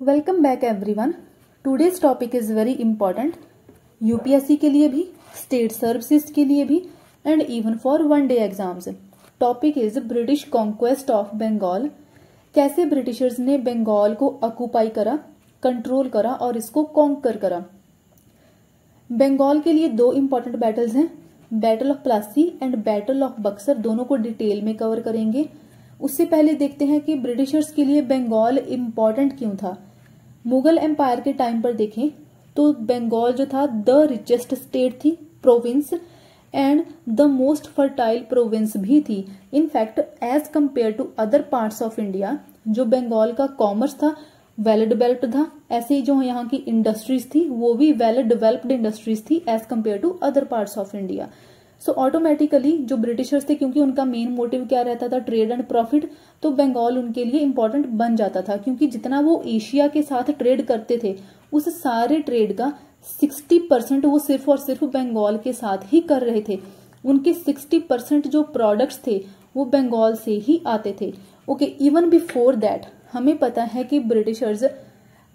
Welcome back everyone. Today's topic is very important UPSC के लिए भी, स्टेट सर्विसेज के लिए भी and even for one day exams. Topic is British conquest of Bengal. कैसे Britishers ने बंगाल को ऑक्यूपाई करा, कंट्रोल करा और इसको कॉन्कर करा। बंगाल के लिए दो इंपॉर्टेंट बैटल्स हैं, battle of Plassey and battle of Buxar. दोनों को डिटेल में कवर करेंगे। उससे पहले देखते हैं कि ब्रिटिशर्स के लिए बंगाल इंपॉर्टेंट क्यों था। मुगल एम्पायर के टाइम पर देखें तो बंगाल जो था द रिचेस्ट स्टेट थी, province and the most fertile province भी थी। In fact as compare to other parts of India जो बंगाल का कॉमर्स था वेल डेवलप्ड था, ऐसे ही जो यहाँ की इंडस्ट्रीज थी वो भी वेल डेवलप्ड इंडस्ट्रीज थी as compare to other parts of India. So automatically जो ब्रिटिशर्स थे, क्योंकि उनका मेन मोटिव क्या रहता था, ट्रेड एंड प्रॉफिट, तो बंगाल उनके लिए इंपॉर्टेंट बन जाता था। क्योंकि जितना वो एशिया के साथ ट्रेड करते थे उस सारे ट्रेड का 60% वो सिर्फ और सिर्फ बंगाल के साथ ही कर रहे थे। उनके 60% जो प्रोडक्ट्स थे वो बंगाल से ही आते थे। ओके, इवन बिफोर दैट हमें पता है कि ब्रिटिशर्स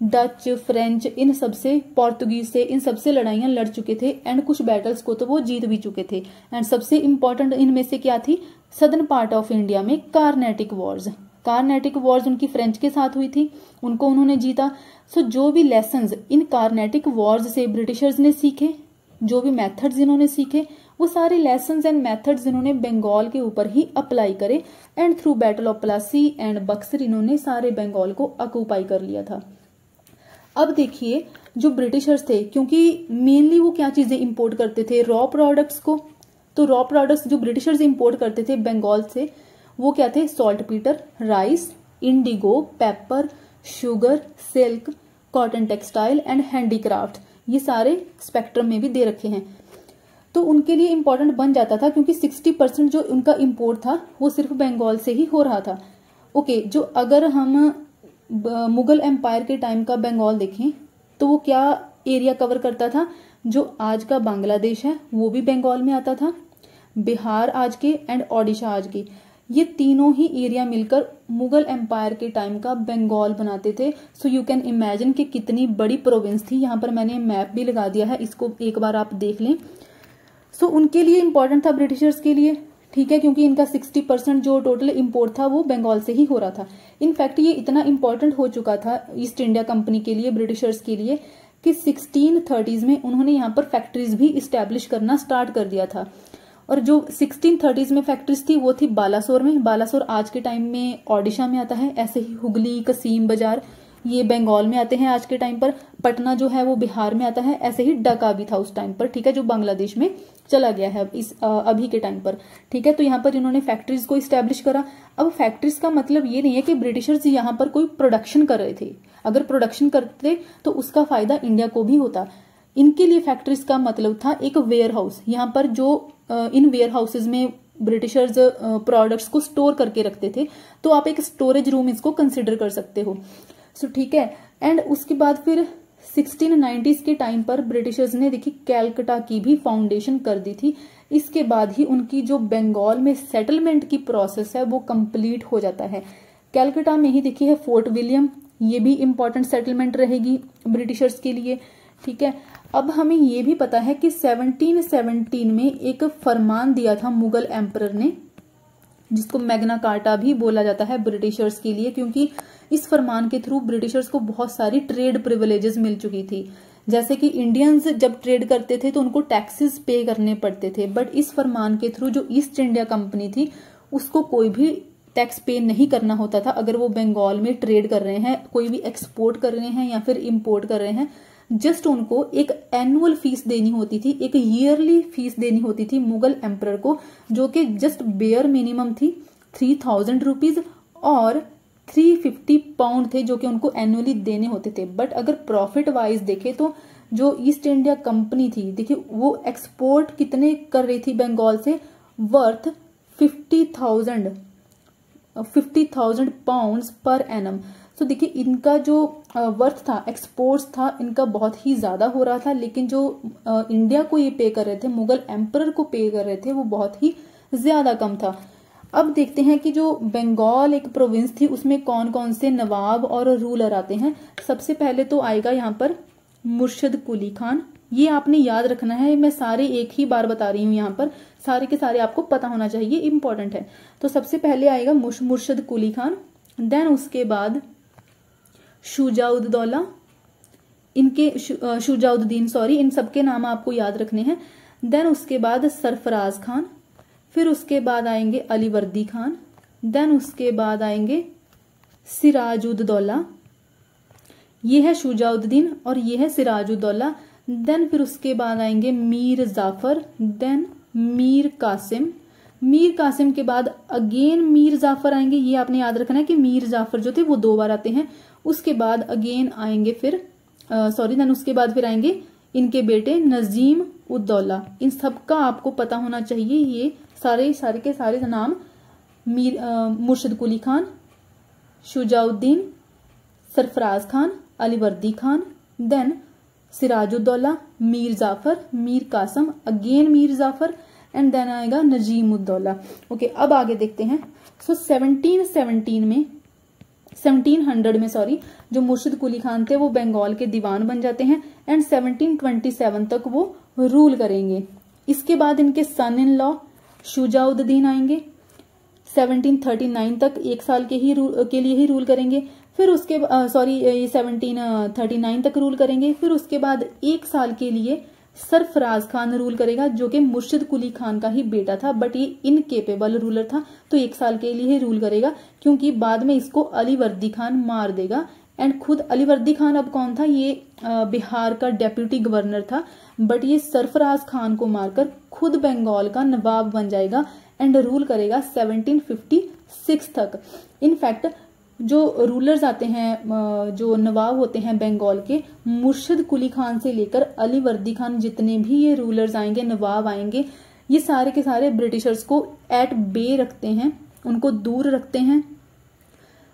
डच, फ्रेंच, इन सबसे, पोर्तुगीज से, इन सबसे लड़ाइयां लड़ चुके थे एंड कुछ बैटल्स को तो वो जीत भी चुके थे। एंड सबसे इंपॉर्टेंट इनमें से क्या थी, सदर्न पार्ट ऑफ इंडिया में कार्नेटिक वॉर्स। कार्नेटिक वॉर्स उनकी फ्रेंच के साथ हुई थी, उनको उन्होंने जीता। सो जो भी लेसन्स इन कार्नेटिक वॉर्स से ब्रिटिशर्स ने सीखे, जो भी मेथड्स इन्होंने सीखे, वो सारे लेसन्स एंड मेथड्स इन्होंने बंगाल के ऊपर ही अप्लाई करे and through battle of Plassey and Buxar इन्होंने सारे बंगाल को ऑक्यूपाई कर लिया था। अब देखिए जो ब्रिटिशर्स थे, क्योंकि मेनली वो क्या चीजें इंपोर्ट करते थे, रॉ प्रोडक्ट्स को। तो रॉ प्रोडक्ट्स जो ब्रिटिशर्स इंपोर्ट करते थे बंगाल से वो क्या थे, salt Peter, rice, Indigo, paper, sugar, silk, cotton textile and handicraft. ये सारे स्पेक्ट्रम में भी दे रखे हैं। तो उनके लिए इंपॉर्टेंट बन जाता था क्योंकि 60% जो उनका इंपोर्ट था वो सिर्फ बंगाल से ही हो रहा था। ओके, जो अगर हम मुगल एम्पायर के टाइम का बंगाल देखें तो वो क्या एरिया कवर करता था, जो आज का बांग्लादेश है वो भी बंगाल में आता था, बिहार आज के एंड ओडिशा आज के, ये तीनों ही एरिया मिलकर मुगल एम्पायर के टाइम का बंगाल बनाते थे। सो यू कैन इमेजिन कि कितनी बड़ी प्रोविंस थी। यहाँ पर मैंने मैप भी लगा दिया है, इसको एक बार आप देख लें। सो उनके लिए इंपॉर्टेंट था ब्रिटिशर्स के लिए, ठीक है, क्योंकि इनका 60% जो टोटल इंपोर्ट था वो बंगाल से ही हो रहा था। इनफैक्ट ये इतना इंपॉर्टेंट हो चुका था ईस्ट इंडिया कंपनी के लिए, ब्रिटिशर्स के लिए, कि 1630s में उन्होंने यहाँ पर फैक्ट्रीज भी इस्टेब्लिश करना स्टार्ट कर दिया था। और जो 1630s में फैक्ट्रीज थी वो थी बालासोर में। बालासोर आज के टाइम में ओडिशा में आता है। ऐसे ही हुगली, कसीम बाजार ये बंगाल में आते हैं आज के टाइम पर। पटना जो है वो बिहार में आता है। ऐसे ही डका भी था उस टाइम पर, ठीक है, जो बांग्लादेश में चला गया है इस अभी के टाइम पर, ठीक है। तो यहाँ पर इन्होंने फैक्ट्रीज को इस्टेब्लिश करा। अब फैक्ट्रीज का मतलब ये नहीं है कि ब्रिटिशर्स यहाँ पर कोई प्रोडक्शन कर रहे थे। अगर प्रोडक्शन करते तो उसका फायदा इंडिया को भी होता। इनके लिए फैक्ट्रीज का मतलब था एक वेयर हाउस। यहाँ पर जो इन वेयर हाउसेज में ब्रिटिशर्स प्रोडक्ट्स को स्टोर करके रखते थे, तो आप एक स्टोरेज रूम इसको कंसिडर कर सकते हो। सो ठीक है। एंड उसके बाद फिर 1690s के टाइम पर ब्रिटिशर्स ने देखिए कैलकटा की भी फाउंडेशन कर दी थी। इसके बाद ही उनकी जो बंगाल में सेटलमेंट की प्रोसेस है वो कंप्लीट हो जाता है। कैलकटा में ही देखिए है फोर्ट विलियम, ये भी इंपॉर्टेंट सेटलमेंट रहेगी ब्रिटिशर्स के लिए, ठीक है। अब हमें ये भी पता है कि 1717 में एक फरमान दिया था मुगल एम्परर ने, जिसको मैग्ना कार्टा भी बोला जाता है ब्रिटिशर्स के लिए, क्योंकि इस फरमान के थ्रू ब्रिटिशर्स को बहुत सारी ट्रेड प्रिविलेजेस मिल चुकी थी। जैसे कि इंडियंस जब ट्रेड करते थे तो उनको टैक्सेस पे करने पड़ते थे, बट इस फरमान के थ्रू जो ईस्ट इंडिया कंपनी थी उसको कोई भी टैक्स पे नहीं करना होता था। अगर वो बंगाल में ट्रेड कर रहे हैं, कोई भी एक्सपोर्ट कर रहे हैं या फिर इम्पोर्ट कर रहे हैं, जस्ट उनको एक एनुअल फीस देनी होती थी, एक ईयरली फीस देनी होती थी मुगल एम्परर को, जो कि जस्ट बेयर मिनिमम थी 3000 रुपीज और 350 पाउंड थे, जो कि उनको एनुअली देने होते थे। बट अगर प्रॉफिट वाइज देखे तो जो ईस्ट इंडिया कंपनी थी, देखिए वो एक्सपोर्ट कितने कर रही थी बंगाल से, वर्थ 50,000 पाउंड्स पर एनम। तो देखिए इनका जो वर्थ था, एक्सपोर्ट्स था, इनका बहुत ही ज्यादा हो रहा था, लेकिन जो इंडिया को ये पे कर रहे थे, मुगल एम्परर को पे कर रहे थे, वो बहुत ही ज्यादा कम था। अब देखते हैं कि जो बंगाल एक प्रोविंस थी उसमें कौन कौन से नवाब और रूलर आते हैं। सबसे पहले तो आएगा यहाँ पर मुर्शिद कुली खान। ये आपने याद रखना है, मैं सारे एक ही बार बता रही हूँ, यहाँ पर सारे के सारे आपको पता होना चाहिए, इंपॉर्टेंट है। तो सबसे पहले आएगा मुर्शिद कुली खान, देन उसके बाद शुजाउद्दौला, इनके शुजाउद्दीन सॉरी, इन सबके नाम आपको याद रखने हैं। देन उसके बाद सरफराज खान, फिर उसके बाद आएंगे अलीवर्दी खान, देन उसके बाद आएंगे सिराजुद्दौला, ये है शुजाउद्दीन और ये है सिराजुद्दौला। देन फिर उसके बाद आएंगे मीर जाफर, देन मीर कासिम, मीर कासिम के बाद अगेन मीर जाफर आएंगे। ये आपने याद रखना है कि मीर जाफर जो थे वो 2 बार आते हैं। उसके बाद अगेन आएंगे फिर देन उसके बाद फिर आएंगे इनके बेटे नजीम उद्दौला। इन सबका आपको पता होना चाहिए, ये सारे के सारे नाम Murshid Quli Khan, Shujauddin, Sarfaraz Khan, Alivardi Khan, then Sirajuddaula, Mir Jafar, Mir Qasim, again Mir Jafar and then आएगा नजीम उद्दौला। ओके, अब आगे देखते हैं। सो 1700 में जो मुर्शिद कुली खान थे वो बंगाल के दीवान बन जाते हैं एंड 1727 तक वो रूल करेंगे। इसके बाद इनके सन इन लॉ शुजाउद्दीन आएंगे, 1739 तक 1 साल के लिए ही रूल करेंगे। फिर उसके 1739 तक रूल करेंगे। फिर उसके बाद 1 साल के लिए सरफराज खान रूल करेगा, जो कि मुर्शिद कुली खान का ही बेटा था, बट ये इनकेपेबल रूलर था, तो 1 साल के लिए ही रूल करेगा, क्योंकि बाद में इसको अलीवर्दी खान मार देगा। एंड खुद अलीवर्दी खान अब कौन था, ये बिहार का डेप्यूटी गवर्नर था, बट ये सरफराज खान को मारकर खुद बंगाल का नवाब बन जाएगा एंड रूल करेगा 1756 तक। इनफैक्ट जो रूलर्स आते हैं, जो नवाब होते हैं बंगाल के, मुर्शिद कुली खान से लेकर अलीवर्दी खान, जितने भी ये रूलर्स आएंगे, नवाब आएंगे, ये सारे के सारे ब्रिटिशर्स को एट बे रखते हैं, उनको दूर रखते हैं,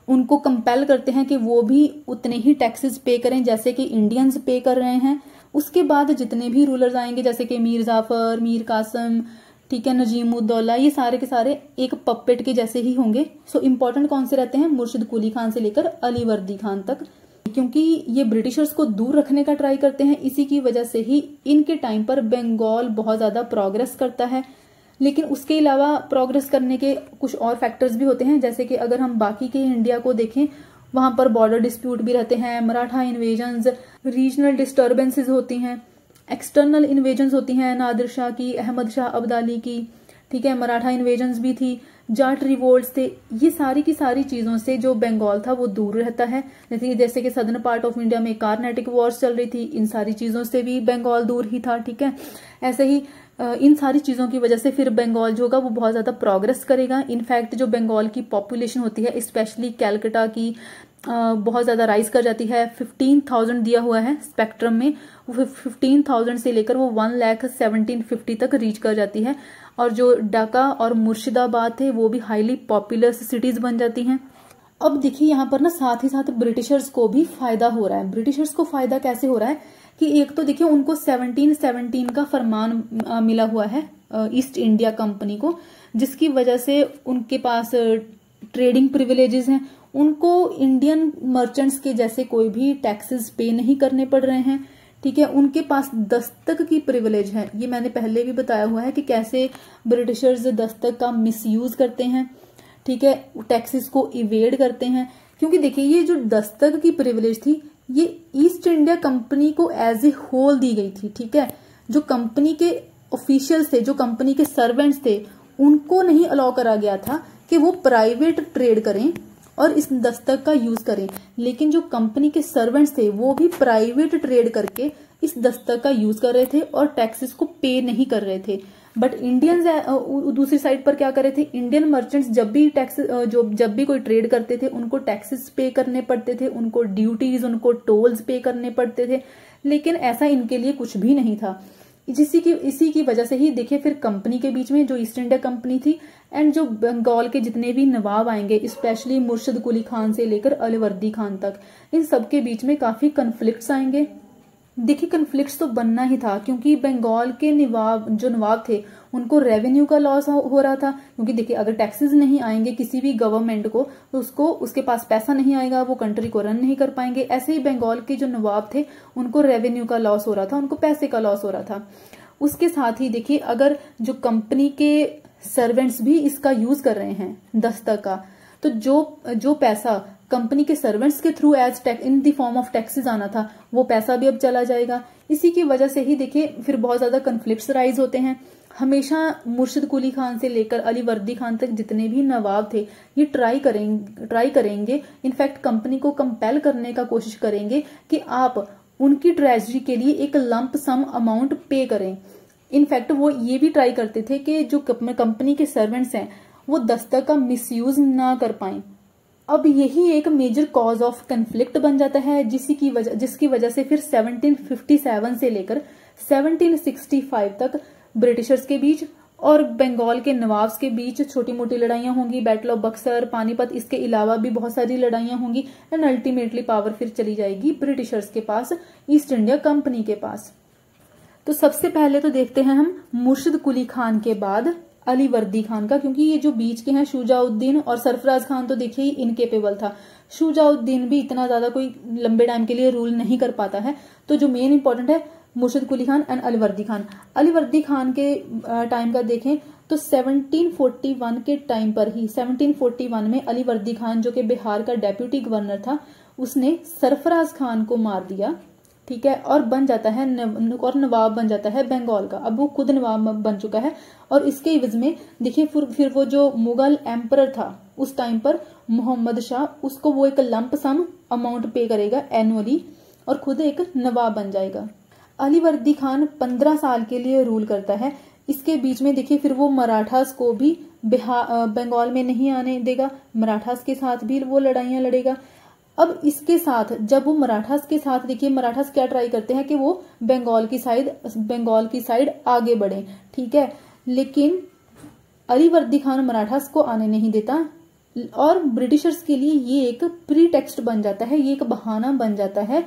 उनको कंपेल करते हैं कि वो भी उतने ही टैक्सेस पे करें जैसे कि इंडियंस पे कर रहे हैं। उसके बाद जितने भी रूलर्स आएंगे, जैसे कि मीर जाफर, मीर कासम, ठीक है, नजीम उद्दौला, ये सारे के सारे एक पपेट के जैसे ही होंगे। सो इम्पोर्टेंट कौन से रहते हैं, मुर्शिद कुली खान से लेकर अलीवर्दी खान तक, क्योंकि ये ब्रिटिशर्स को दूर रखने का ट्राई करते हैं। इसी की वजह से ही इनके टाइम पर बंगाल बहुत ज्यादा प्रोग्रेस करता है। लेकिन उसके अलावा प्रोग्रेस करने के कुछ और फैक्टर्स भी होते हैं, जैसे कि अगर हम बाकी के इंडिया को देखें, वहां पर बॉर्डर डिस्प्यूट भी रहते हैं, मराठा इन्वेजन्स, रीजनल डिस्टर्बेंसेस होती हैं, एक्सटर्नल इन्वेजन्स होती हैं, नादिर शाह की, अहमद शाह अब्दाली की, ठीक है, मराठा इन्वेजन्स भी थी, जाट रिवोल्ट्स थे। ये सारी की सारी चीजों से जो बंगाल था वो दूर रहता है। जैसे कि सदर्न पार्ट ऑफ इंडिया में कार्नेटिक वॉर्स चल रही थी, इन सारी चीजों से भी बंगाल दूर ही था, ठीक है। ऐसे ही इन सारी चीजों की वजह से फिर बंगाल जो होगा वो बहुत ज्यादा प्रोग्रेस करेगा। इनफैक्ट जो बंगाल की पॉपुलेशन होती है, स्पेशली कैलकाटा की, बहुत ज्यादा राइज कर जाती है। 15,000 दिया हुआ है स्पेक्ट्रम में, वो 15,000 से लेकर वो 1,1750 तक रीच कर जाती है। और जो ढाका और मुर्शिदाबाद थे वो भी हाईली पॉपुलर सिटीज बन जाती हैं। अब देखिए यहाँ पर ना साथ ही साथ ब्रिटिशर्स को भी फायदा हो रहा है। ब्रिटिशर्स को फायदा कैसे हो रहा है कि एक तो देखिए उनको 1717 का फरमान मिला हुआ है ईस्ट इंडिया कंपनी को, जिसकी वजह से उनके पास ट्रेडिंग प्रिविलेजेस हैं। उनको इंडियन मर्चेंट्स के जैसे कोई भी टैक्सेस पे नहीं करने पड़ रहे हैं, ठीक है। उनके पास दस्तक की प्रिविलेज है। ये मैंने पहले भी बताया हुआ है कि कैसे ब्रिटिशर्स दस्तक का मिसयूज करते हैं, ठीक है, टैक्सेस को इवेड करते हैं। क्योंकि देखिए ये जो दस्तक की प्रिविलेज थी ये ईस्ट इंडिया कंपनी को एज ए होल दी गई थी, ठीक है। जो कंपनी के ऑफिशियल्स थे, जो कंपनी के सर्वेंट्स थे, उनको नहीं अलाउ करा गया था कि वो प्राइवेट ट्रेड करें और इस दस्तक का यूज करें। लेकिन जो कंपनी के सर्वेंट्स थे वो भी प्राइवेट ट्रेड करके इस दस्तक का यूज कर रहे थे और टैक्सेस को पे नहीं कर रहे थे। बट इंडियंस दूसरी साइड पर क्या कर रहे थे, इंडियन मर्चेंट्स जब भी कोई ट्रेड करते थे उनको टैक्सेस पे करने पड़ते थे, उनको ड्यूटीज, उनको टोल्स पे करने पड़ते थे। लेकिन ऐसा इनके लिए कुछ भी नहीं था। इसी की वजह से ही देखिए फिर कंपनी के बीच में, जो ईस्ट इंडिया कंपनी थी एंड जो बंगाल के जितने भी नवाब आएंगे, स्पेशली मुर्शिद कुली खान से लेकर अलीवर्दी खान तक, इन सबके बीच में काफी कन्फ्लिक्ट्स आएंगे। देखिए कन्फ्लिक्ट्स तो बनना ही था, क्योंकि बंगाल के नवाब थे उनको रेवेन्यू का लॉस हो रहा था। क्योंकि देखिए अगर टैक्सेस नहीं आएंगे किसी भी गवर्नमेंट को तो उसके पास पैसा नहीं आएगा, वो कंट्री को रन नहीं कर पाएंगे। ऐसे ही बंगाल के जो नवाब थे उनको रेवेन्यू का लॉस हो रहा था, उनको पैसे का लॉस हो रहा था। उसके साथ ही देखिए अगर जो कंपनी के सर्वेंट्स भी इसका यूज कर रहे हैं दस्तक का, तो जो पैसा कंपनी के सर्वेंट्स के through as in the form of taxes आना था वो पैसा भी अब चला जाएगा। इसी की वजह से ही देखिए फिर बहुत ज्यादा कन्फ्लिक्ट्स राइज होते हैं। हमेशा मुर्शिद कुली खान से लेकर अली वर्दी खान तक जितने भी नवाब थे ये ट्राई करेंगे इनफैक्ट कंपनी को कंपेल करने का कोशिश करेंगे कि आप उनकी ट्रेजरी के लिए एक लंप सम अमाउंट पे करें। इनफैक्ट वो ये भी ट्राई करते थे कि जो कंपनी के सर्वेंट्स हैं वो दस्तक का मिसयूज ना कर पाएं। अब यही एक मेजर कॉज ऑफ कन्फ्लिक्ट बन जाता है, जिसकी वजह से फिर 1757 से लेकर 1765 तक ब्रिटिशर्स के बीच और बंगाल के नवाब्स के बीच छोटी मोटी लड़ाइयां होंगी, बैटल ऑफ बक्सर, पानीपत, इसके अलावा भी बहुत सारी लड़ाइयां होंगी एंड अल्टीमेटली पावर फिर चली जाएगी ब्रिटिशर्स के पास, ईस्ट इंडिया कंपनी के पास। तो सबसे पहले तो देखते हैं हम मुर्शिद कुली खान के बाद अली वर्दी खान का, क्योंकि ये जो बीच के हैं शुजाउद्दीन और सरफराज खान तो देखिए ही इनकेपेबल था। शुजाउद्दीन भी इतना ज्यादा कोई लंबे टाइम के लिए रूल नहीं कर पाता है। तो जो मेन इंपॉर्टेंट है मुर्शिद कुली खान एंड अली वर्दी खान। अली वर्दी खान के टाइम का देखें तो 1741 के टाइम पर ही 1741 में अली वर्दी खान जो कि बिहार का डेप्यूटी गवर्नर था उसने सरफराज खान को मार दिया, ठीक है, और बन जाता है और नवाब बन जाता है बंगाल का। अब वो खुद नवाब बन चुका है और इसके इवज में देखिए फिर वो जो मुगल एम्परर था उस टाइम पर मोहम्मद शाह, उसको वो एक लंप सम अमाउंट पे करेगा एनुअली और खुद एक नवाब बन जाएगा। अली वर्दी खान 15 साल के लिए रूल करता है। इसके बीच में देखिए फिर वो मराठास को भी बंगाल में नहीं आने देगा, मराठास के साथ भी वो लड़ाइयां लड़ेगा। अब इसके साथ जब वो मराठास के साथ देखिए मराठास क्या ट्राई करते हैं कि वो बंगाल की साइड आगे बढ़े, ठीक है, लेकिन अली वर्दी खान मराठास को आने नहीं देता और ब्रिटिशर्स के लिए ये एक प्री टेक्स्ट बन जाता है, ये एक बहाना बन जाता है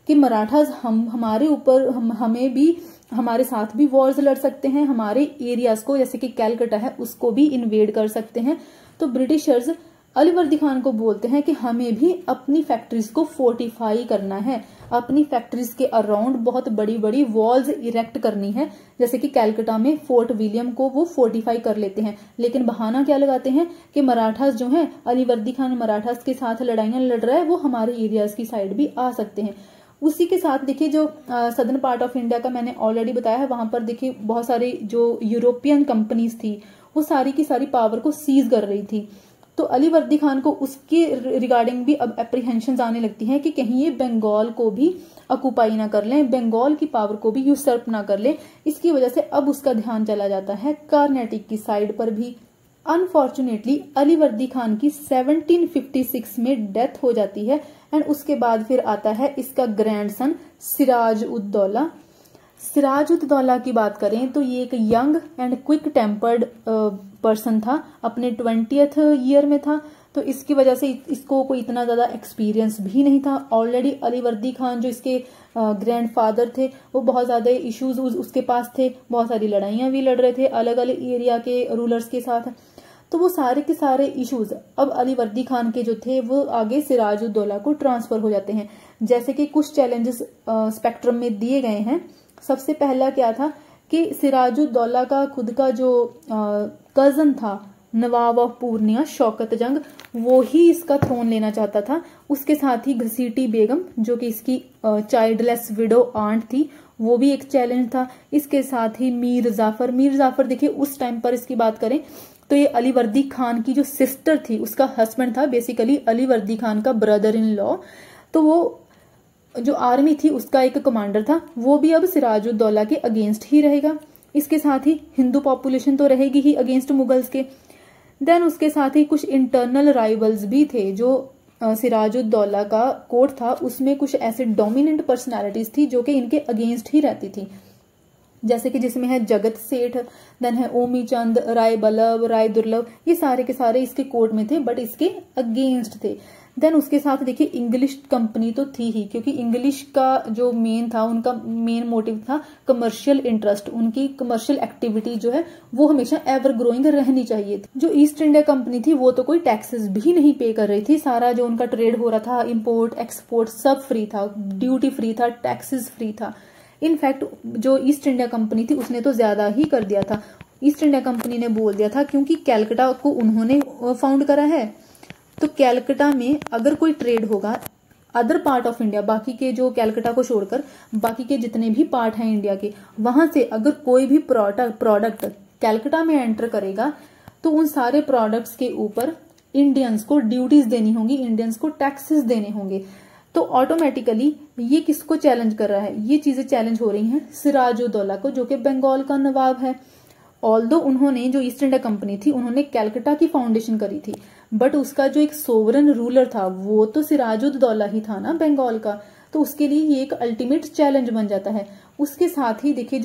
कि मराठास हमारे ऊपर हमें भी हमारे साथ भी वॉर्स लड़ सकते हैं, हमारे एरियाज को जैसे कि कैलकटा है उसको भी इन्वेड कर सकते हैं। तो ब्रिटिशर्स अली वर्दी खान को बोलते हैं कि हमें भी अपनी फैक्ट्रीज को फोर्टिफाई करना है, अपनी फैक्ट्रीज के अराउंड बहुत बड़ी बड़ी वॉल्स इरेक्ट करनी है। जैसे कि कैलकटा में फोर्ट विलियम को वो फोर्टिफाई कर लेते हैं, लेकिन बहाना क्या लगाते हैं कि मराठास जो हैं, अली वर्दी खान मराठास के साथ लड़ाइयां लड़ रहा है, वो हमारे एरियाज की साइड भी आ सकते हैं। उसी के साथ देखिए जो सदर्न पार्ट ऑफ इंडिया का मैंने ऑलरेडी बताया है, वहां पर देखिए बहुत सारी जो यूरोपियन कंपनीज थी वो सारी की सारी पावर को सीज कर रही थी। तो अली वर्दी खान को उसके रिगार्डिंग भी अब एप्रीहेंशन आने लगती हैं कि कहीं ये बंगाल को भी ऑक्युपाई ना कर लें, बंगाल की पावर को भी यूसर्प ना कर लें। इसकी वजह से अब उसका ध्यान चला जाता है कर्नाटक की साइड पर भी। अनफॉर्चुनेटली अली वर्दी खान की 1756 में डेथ हो जाती है एंड उसके बाद फिर आता है इसका ग्रैंडसन सिराज उद दौला। सिराज उद दौला की बात करें तो ये एक young and quick tempered person था, अपने 20th ईयर में था, तो इसकी वजह से इसको कोई इतना ज्यादा एक्सपीरियंस भी नहीं था। ऑलरेडी अली वर्दी खान जो इसके ग्रैंडफादर थे वो बहुत ज्यादा इश्यूज उसके पास थे, बहुत सारी लड़ाइयां भी लड़ रहे थे अलग अलग एरिया के रूलर्स के साथ। तो वो सारे के सारे इश्यूज अब अली वर्दी खान के जो थे वो आगे सिराज उद दौला को ट्रांसफर हो जाते हैं। जैसे कि कुछ चैलेंजेस स्पेक्ट्रम में दिए गए हैं। सबसे पहला क्या था कि सिराज उद दौला का खुद का जो कजन था नवाब ऑफ पूर्णिया शौकत जंग, वो ही इसका थ्रोन लेना चाहता था। उसके साथ ही घसीटी बेगम जो कि इसकी चाइल्डलेस विडो आंट थी, वो भी एक चैलेंज था। इसके साथ ही मीर जाफर देखिए उस टाइम पर इसकी बात करें तो ये अली वर्दी खान की जो सिस्टर थी उसका हस्बैंड था, बेसिकली अली वर्दी खान का ब्रदर इन लॉ। तो वो जो आर्मी थी उसका एक कमांडर था, वो भी अब सिराज उद दौला के अगेंस्ट ही रहेगा। इसके साथ ही हिंदू पॉपुलेशन तो रहेगी ही अगेंस्ट मुगल्स के। देन उसके साथ ही कुछ इंटरनल राइवल्स भी थे। जो सिराज उद दौला का कोर्ट था उसमें कुछ ऐसे डोमिनेंट पर्सनालिटीज थी जो कि इनके अगेंस्ट ही रहती थी। जैसे कि जिसमें है जगत सेठ, देन है ओमी चंद, राय बल्लभ, राय दुर्लभ, ये सारे के सारे इसके कोर्ट में थे बट इसके अगेंस्ट थे। देन उसके साथ देखिए इंग्लिश कंपनी तो थी ही, क्योंकि इंग्लिश का जो मेन था, उनका मेन मोटिव था कमर्शियल इंटरेस्ट, उनकी कमर्शियल एक्टिविटी जो है वो हमेशा एवर ग्रोइंग रहनी चाहिए थी। जो ईस्ट इंडिया कंपनी थी वो तो कोई टैक्सेस भी नहीं पे कर रही थी, सारा जो उनका ट्रेड हो रहा था, इंपोर्ट एक्सपोर्ट सब फ्री था, ड्यूटी फ्री था, टैक्सेस फ्री था। इनफैक्ट जो ईस्ट इंडिया कंपनी थी उसने तो ज्यादा ही कर दिया था। ईस्ट इंडिया कंपनी ने बोल दिया था, क्योंकि कैलकाटा को उन्होंने फाउंड करा है, तो कैलकाटा में अगर कोई ट्रेड होगा अदर पार्ट ऑफ इंडिया, बाकी के जो कैलकाटा को छोड़कर बाकी के जितने भी पार्ट हैं इंडिया के, वहां से अगर कोई भी प्रोडक्ट कैलकाटा में एंटर करेगा तो उन सारे प्रोडक्ट्स के ऊपर इंडियंस को ड्यूटीज देनी होंगी, इंडियंस को टैक्सेस देने होंगे। तो ऑटोमेटिकली ये किसको चैलेंज कर रहा है, ये चीजें चैलेंज हो रही हैं सिराजुद्दौला को, जो कि बंगाल का नवाब है। ऑल्दो उन्होंने, जो ईस्ट इंडिया कंपनी थी, उन्होंने कैलकाटा की फाउंडेशन करी थी, बट उसका जो एक सोवरन रूलर था वो तो सिराजुद्दौला ही था ना बंगाल का, तो उसके लिए ये एक अल्टीमेट चैलेंज बन जाता है। उसके साथ ही देखिए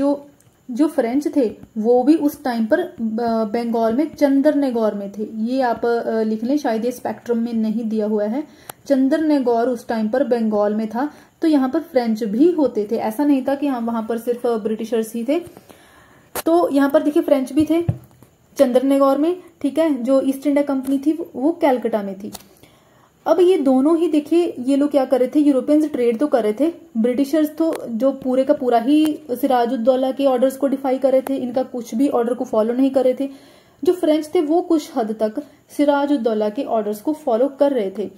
जो फ्रेंच थे वो भी उस टाइम पर बंगाल में चंद्रनगौर में थे। ये आप लिख लें, शायद ये स्पेक्ट्रम में नहीं दिया हुआ है। चंद्रनगौर उस टाइम पर बंगाल में था, तो यहाँ पर फ्रेंच भी होते थे, ऐसा नहीं था कि हाँ वहां पर सिर्फ ब्रिटिशर्स ही थे। तो यहाँ पर देखिए फ्रेंच भी थे चंद्रनगौर में, ठीक है। जो ईस्ट इंडिया कंपनी थी वो कैलकाटा में थी। अब ये दोनों ही देखिए, ये लोग क्या कर रहे थे, यूरोपियंस ट्रेड तो कर रहे थे, ब्रिटिशर्स तो जो पूरे का पूरा ही सिराजुद्दौला के ऑर्डर्स को डिफाई कर रहे थे, इनका कुछ भी ऑर्डर को फॉलो नहीं कर रहे थे। जो फ्रेंच थे वो कुछ हद तक सिराजुद्दौला के ऑर्डर्स को फॉलो कर रहे थे।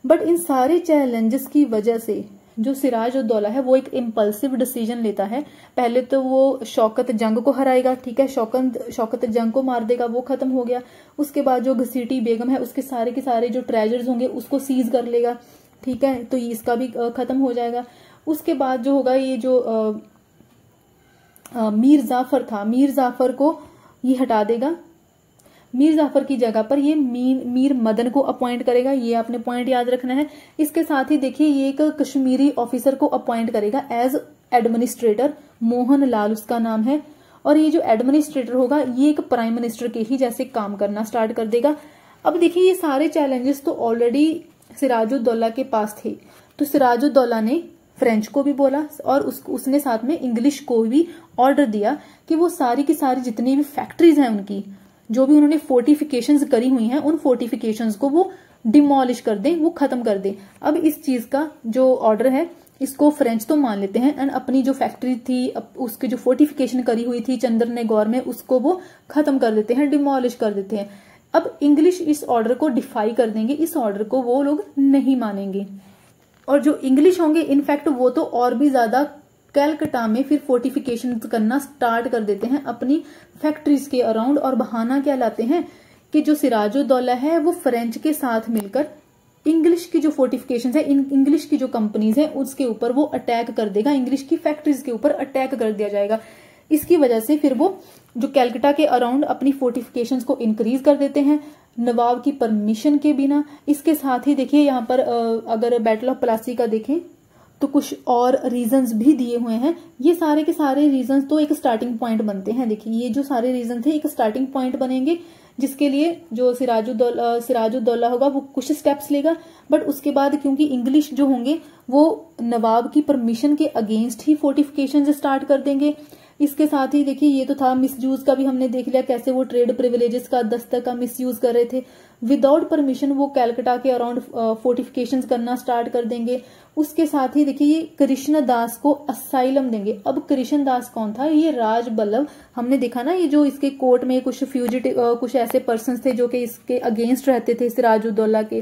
बट इन सारे चैलेंजेस की वजह से जो सिराजुद्दौला है वो एक इम्पल्सिव डिसीजन लेता है। पहले तो वो शौकत जंग को हराएगा, ठीक है, शौकत जंग को मार देगा, वो खत्म हो गया। उसके बाद जो घसीटी बेगम है उसके सारे के सारे जो ट्रेजर्स होंगे उसको सीज कर लेगा, ठीक है, तो इसका भी खत्म हो जाएगा। उसके बाद जो होगा, ये जो मीर जाफर था, मीर जाफर को ये हटा देगा, मीर जाफर की जगह पर ये मीर मदन को अपॉइंट करेगा, ये आपने पॉइंट याद रखना है। इसके साथ ही देखिए ये एक कश्मीरी ऑफिसर को अपॉइंट करेगा एज एडमिनिस्ट्रेटर, मोहन लाल उसका नाम है। और ये जो एडमिनिस्ट्रेटर होगा ये एक प्राइम मिनिस्टर के ही जैसे काम करना स्टार्ट कर देगा। अब देखिए ये सारे चैलेंजेस तो ऑलरेडी सिराजुद्दौला के पास थे, तो सिराजुद्दौला ने फ्रेंच को भी बोला और उसने साथ में इंग्लिश को भी ऑर्डर दिया कि वो सारी की सारी जितनी भी फैक्ट्रीज हैं उनकी, जो भी उन्होंने फोर्टिफिकेशंस करी हुई हैं, उन फोर्टिफिकेशंस को वो डिमोलिश कर दें, वो खत्म कर दें। अब इस चीज का जो ऑर्डर है इसको फ्रेंच तो मान लेते हैं एंड अपनी जो फैक्ट्री थी, उसकी जो फोर्टिफिकेशन करी हुई थी चंद्रनगौर में, उसको वो खत्म कर देते हैं, डिमोलिश कर देते हैं। अब इंग्लिश इस ऑर्डर को डिफाई कर देंगे, इस ऑर्डर को वो लोग नहीं मानेंगे। और जो इंग्लिश होंगे इनफैक्ट वो तो और भी ज्यादा कैलकाटा में फिर फोर्टिफिकेशन करना स्टार्ट कर देते हैं अपनी फैक्ट्रीज के अराउंड, और बहाना क्या लाते हैं कि जो सिराजुद्दौला है वो फ्रेंच के साथ मिलकर इंग्लिश की जो फोर्टिफिकेशंस है, इंग्लिश की जो कंपनीज है उसके ऊपर वो अटैक कर देगा, इंग्लिश की फैक्ट्रीज के ऊपर अटैक कर दिया जाएगा। इसकी वजह से फिर वो जो कैलकाटा के अराउंड अपनी फोर्टिफिकेशंस को इंक्रीज कर देते हैं नवाब की परमिशन के बिना। इसके साथ ही देखिए यहाँ पर अगर बैटल ऑफ प्लासी का देखें तो कुछ और रीजंस भी दिए हुए हैं। ये सारे के सारे रीजंस तो एक स्टार्टिंग पॉइंट बनते हैं। देखिए ये जो सारे रीजन थे एक स्टार्टिंग पॉइंट बनेंगे, जिसके लिए जो सिराजुद्दौला होगा वो कुछ स्टेप्स लेगा, बट उसके बाद क्योंकि इंग्लिश जो होंगे वो नवाब की परमिशन के अगेंस्ट ही फोर्टिफिकेशन स्टार्ट कर देंगे। इसके साथ ही देखिए ये तो था मिसयूज का भी हमने देख लिया, कैसे वो ट्रेड प्रिविलेजेस का दस्तक का मिसयूज कर रहे थे। विदाउट परमिशन वो कैलकाटा के अराउंड फोर्टिफिकेशंस करना स्टार्ट कर देंगे। उसके साथ ही देखिए ये कृष्णदास को असाइलम देंगे। अब कृष्णदास कौन था, ये राज बल्लभ, हमने देखा ना ये जो इसके कोर्ट में कुछ फ्यूजिटिव कुछ ऐसे पर्सन थे जो कि इसके अगेंस्ट रहते थे सिराजुद्दौला के,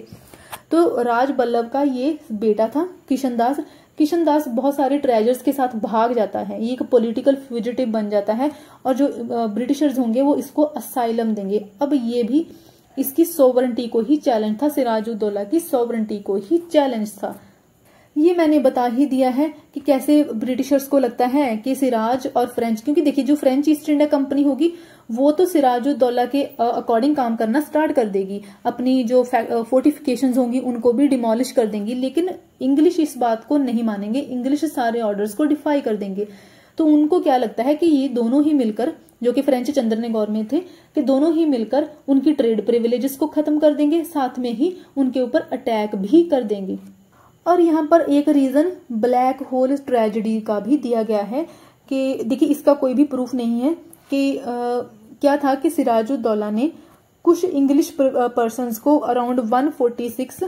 तो राज बल्लभ का ये बेटा था किशनदास। किशनदास बहुत सारे ट्रेजर्स के साथ भाग जाता है, ये एक पॉलिटिकल फ्यूजिटिव बन जाता है और जो ब्रिटिशर्स होंगे वो इसको असाइलम देंगे। अब ये भी इसकी सोवरेंटी को ही चैलेंज था, सिराजुद्दौला की सोवरेंटी को ही चैलेंज था। ये मैंने बता ही दिया है कि कैसे ब्रिटिशर्स को लगता है कि सिराज और फ्रेंच, क्योंकि देखिए जो फ्रेंच ईस्ट इंडिया कंपनी होगी वो तो सिराजुद्दौला के अकॉर्डिंग काम करना स्टार्ट कर देगी, अपनी जो फोर्टिफिकेशंस होंगी उनको भी डिमोलिश कर देंगी, लेकिन इंग्लिश इस बात को नहीं मानेंगे, इंग्लिश सारे ऑर्डर्स को डिफाई कर देंगे। तो उनको क्या लगता है कि ये दोनों ही मिलकर, जो कि फ्रेंच चंद्रनगौर में थे, कि दोनों ही मिलकर उनकी ट्रेड प्रिविलेजेस को खत्म कर देंगे, साथ में ही उनके ऊपर अटैक भी कर देंगे। और यहाँ पर एक रीजन ब्लैक होल ट्रेजेडी का भी दिया गया है कि देखिए इसका कोई भी प्रूफ नहीं है कि क्या था कि सिराजुद्दौला ने कुछ इंग्लिश पर्सन्स को अराउंड 146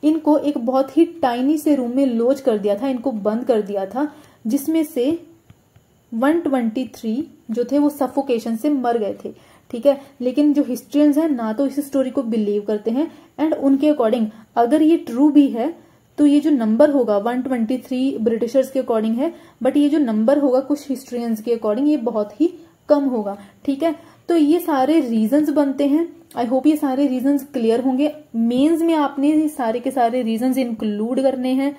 इनको एक बहुत ही टाइनी से रूम में लॉज कर दिया था, इनको बंद कर दिया था, जिसमें से 123 जो थे वो सफोकेशन से मर गए थे। ठीक है, लेकिन जो हिस्ट्रियंस हैं ना तो इस स्टोरी को बिलीव करते हैं, एंड उनके अकॉर्डिंग अगर ये ट्रू भी है तो ये जो नंबर होगा 123 ब्रिटिशर्स के अकॉर्डिंग है, बट ये जो नंबर होगा कुछ हिस्ट्रियंस के अकॉर्डिंग ये बहुत ही कम होगा। ठीक है, तो ये सारे रीजंस बनते हैं। आई होप ये सारे रीजंस क्लियर होंगे। मेंस में आपने ये सारे के सारे रीजंस इंक्लूड करने हैं।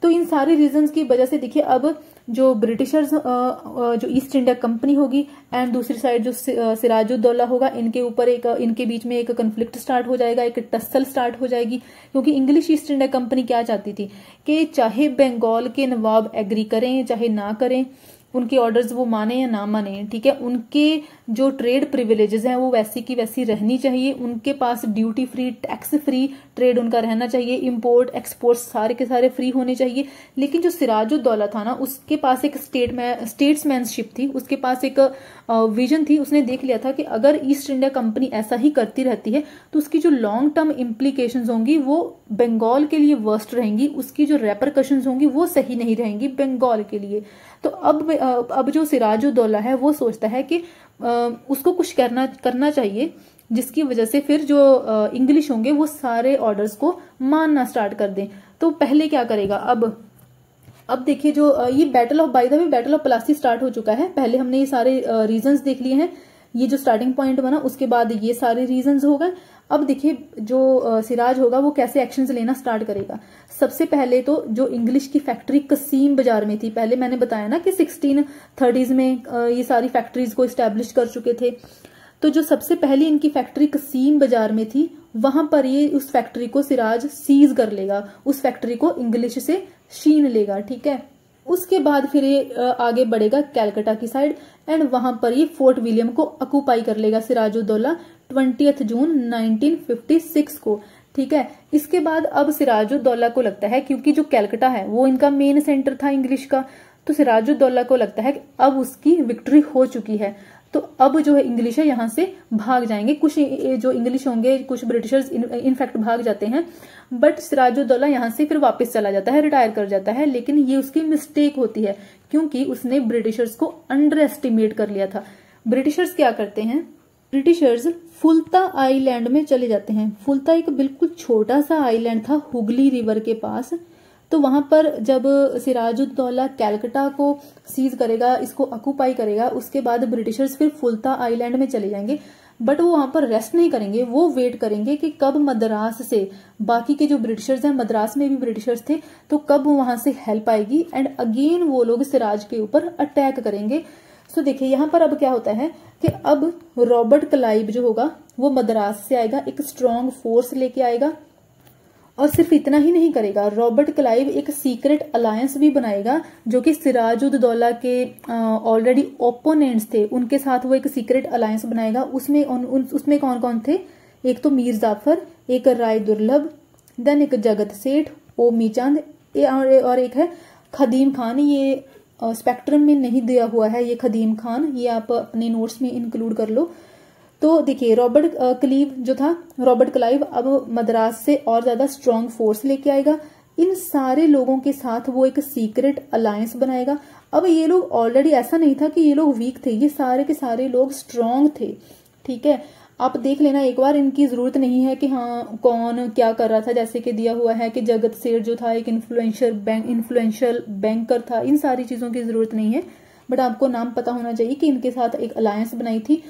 तो इन सारे रीजंस की वजह से देखिए अब जो ब्रिटिशर्स जो ईस्ट इंडिया कंपनी होगी एंड दूसरी साइड जो सिराजुद्दौला होगा, इनके ऊपर इनके बीच में एक कन्फ्लिक्ट स्टार्ट हो जाएगा, एक टस्सल स्टार्ट हो जाएगी। क्योंकि इंग्लिश ईस्ट इंडिया कंपनी क्या चाहती थी कि चाहे बंगाल के नवाब एग्री करें चाहे ना करें, उनके ऑर्डर्स वो माने या ना माने, ठीक है, उनके जो ट्रेड प्रिविलेजेस हैं वो वैसी की वैसी रहनी चाहिए। उनके पास duty free, tax free trade उनका रहना चाहिए, इंपोर्ट एक्सपोर्ट सारे के सारे फ्री होने चाहिए। लेकिन जो सिराजुद्दौला था ना, उसके पास एक स्टेट्समैनशिप थी, उसके पास एक विजन थी। उसने देख लिया था कि अगर ईस्ट इंडिया कंपनी ऐसा ही करती रहती है तो उसकी जो लॉन्ग टर्म इम्प्लीकेशंस होंगी वो बंगाल के लिए वर्स्ट रहेंगी, उसकी जो रेपरकशंस होंगी वो सही नहीं रहेंगी बंगाल के लिए। तो अब जो सिराजुद्दौला है वो सोचता है कि उसको कुछ करना चाहिए जिसकी वजह से फिर जो इंग्लिश होंगे वो सारे ऑर्डर्स को मानना स्टार्ट कर दें। तो पहले क्या करेगा, अब देखिए जो ये battle of, by the way battle of Plassey start हो चुका है। पहले हमने ये सारे रीजंस देख लिए हैं, ये जो स्टार्टिंग पॉइंट बना उसके बाद ये सारे रीजंस हो गए। अब देखिए जो सिराज होगा वो कैसे एक्शंस लेना स्टार्ट करेगा। सबसे पहले तो जो इंग्लिश की फैक्ट्री कसीम बाजार में थी, पहले मैंने बताया ना कि 1630s में ये सारी फैक्ट्रीज को इस्टेब्लिश कर चुके थे। तो जो सबसे पहले इनकी फैक्ट्री कसीम बाजार में थी, वहां पर ये उस फैक्ट्री को सिराज सीज कर लेगा, उस फैक्ट्री को इंग्लिश से छीन लेगा। ठीक है, उसके बाद फिर ये आगे बढ़ेगा कैलकाटा की साइड एंड वहां पर ये फोर्ट विलियम को ऑक्यूपाई कर लेगा सिराजुद्दौला 20 जून 1956 को। ठीक है, इसके बाद अब सिराजुद्दौला को लगता है, क्योंकि जो कैलकाटा है वो इनका मेन सेंटर था इंग्लिश का, तो सिराजुद्दौला को लगता है कि अब उसकी विक्ट्री हो चुकी है, तो अब जो है इंग्लिश है यहाँ से भाग जाएंगे। कुछ जो इंग्लिश होंगे, कुछ ब्रिटिशर्स इनफैक्ट भाग जाते हैं, बट सिराजुद्दौला यहाँ से फिर वापस चला जाता है, रिटायर कर जाता है। लेकिन ये उसकी मिस्टेक होती है क्योंकि उसने ब्रिटिशर्स को अंडर एस्टिमेट कर लिया था। ब्रिटिशर्स क्या करते हैं, ब्रिटिशर्स फुल्ता आइलैंड में चले जाते हैं। फुल्ता एक बिल्कुल छोटा सा आइलैंड था हुगली रिवर के पास। तो वहां पर जब सिराजुद्दौला कैलकाटा को सीज करेगा, इसको ऑक्यूपाई करेगा, उसके बाद ब्रिटिशर्स फिर फुल्ता आइलैंड में चले जाएंगे। बट वो वहां पर रेस्ट नहीं करेंगे, वो वेट करेंगे कि कब मद्रास से बाकी के जो ब्रिटिशर्स हैं, मद्रास में भी ब्रिटिशर्स थे, तो कब वहां से हेल्प आएगी एंड अगेन वो लोग सिराज के ऊपर अटैक करेंगे। सो देखिए यहाँ पर अब क्या होता है कि अब रॉबर्ट क्लाइव जो होगा वो मद्रास से आएगा, एक स्ट्रॉन्ग फोर्स लेके आएगा। और सिर्फ इतना ही नहीं करेगा, रॉबर्ट क्लाइव एक सीक्रेट अलायंस भी बनाएगा, जो कि सिराजुद्दौला के ऑलरेडी ओपोनेंट्स थे उनके साथ वो एक सीक्रेट अलायंस बनाएगा। उसमें कौन कौन थे, एक तो मीर जाफर, एक राय दुर्लभ, देन एक जगत सेठ, ओमी चंद और एक है खदीम खान। ये स्पेक्ट्रम में नहीं दिया हुआ है ये खदीम खान, ये आप अपने नोट्स में इंक्लूड कर लो। तो देखिए रॉबर्ट क्लाइव अब मद्रास से और ज्यादा स्ट्रॉन्ग फोर्स लेके आएगा। इन सारे लोगों के साथ वो एक सीक्रेट अलायंस बनाएगा। अब ये लोग ऑलरेडी, ऐसा नहीं था कि ये लोग वीक थे, ये सारे के सारे लोग स्ट्रॉन्ग थे। ठीक है, आप देख लेना एक बार, इनकी जरूरत नहीं है कि हाँ कौन क्या कर रहा था, जैसे कि दिया हुआ है कि जगत सेठ जो था एक इन्फ्लुएंशियल बैंकर था। इन सारी चीजों की जरूरत नहीं है, बट आपको नाम पता होना चाहिए कि इनके साथ एक अलायंस बनाई थी।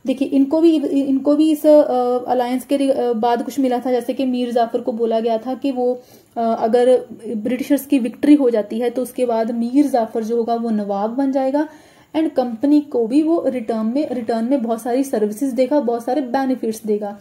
देखिए इनको भी इस अलायंस के बाद कुछ मिला था, जैसे कि मीर जाफर को बोला गया था कि वो अगर ब्रिटिशर्स की विक्ट्री हो जाती है तो उसके बाद मीर जाफर जो होगा वो नवाब बन जाएगा एंड कंपनी को भी वो रिटर्न में बहुत सारी सर्विसेज देगा, बहुत सारे बेनिफिट्स देगा।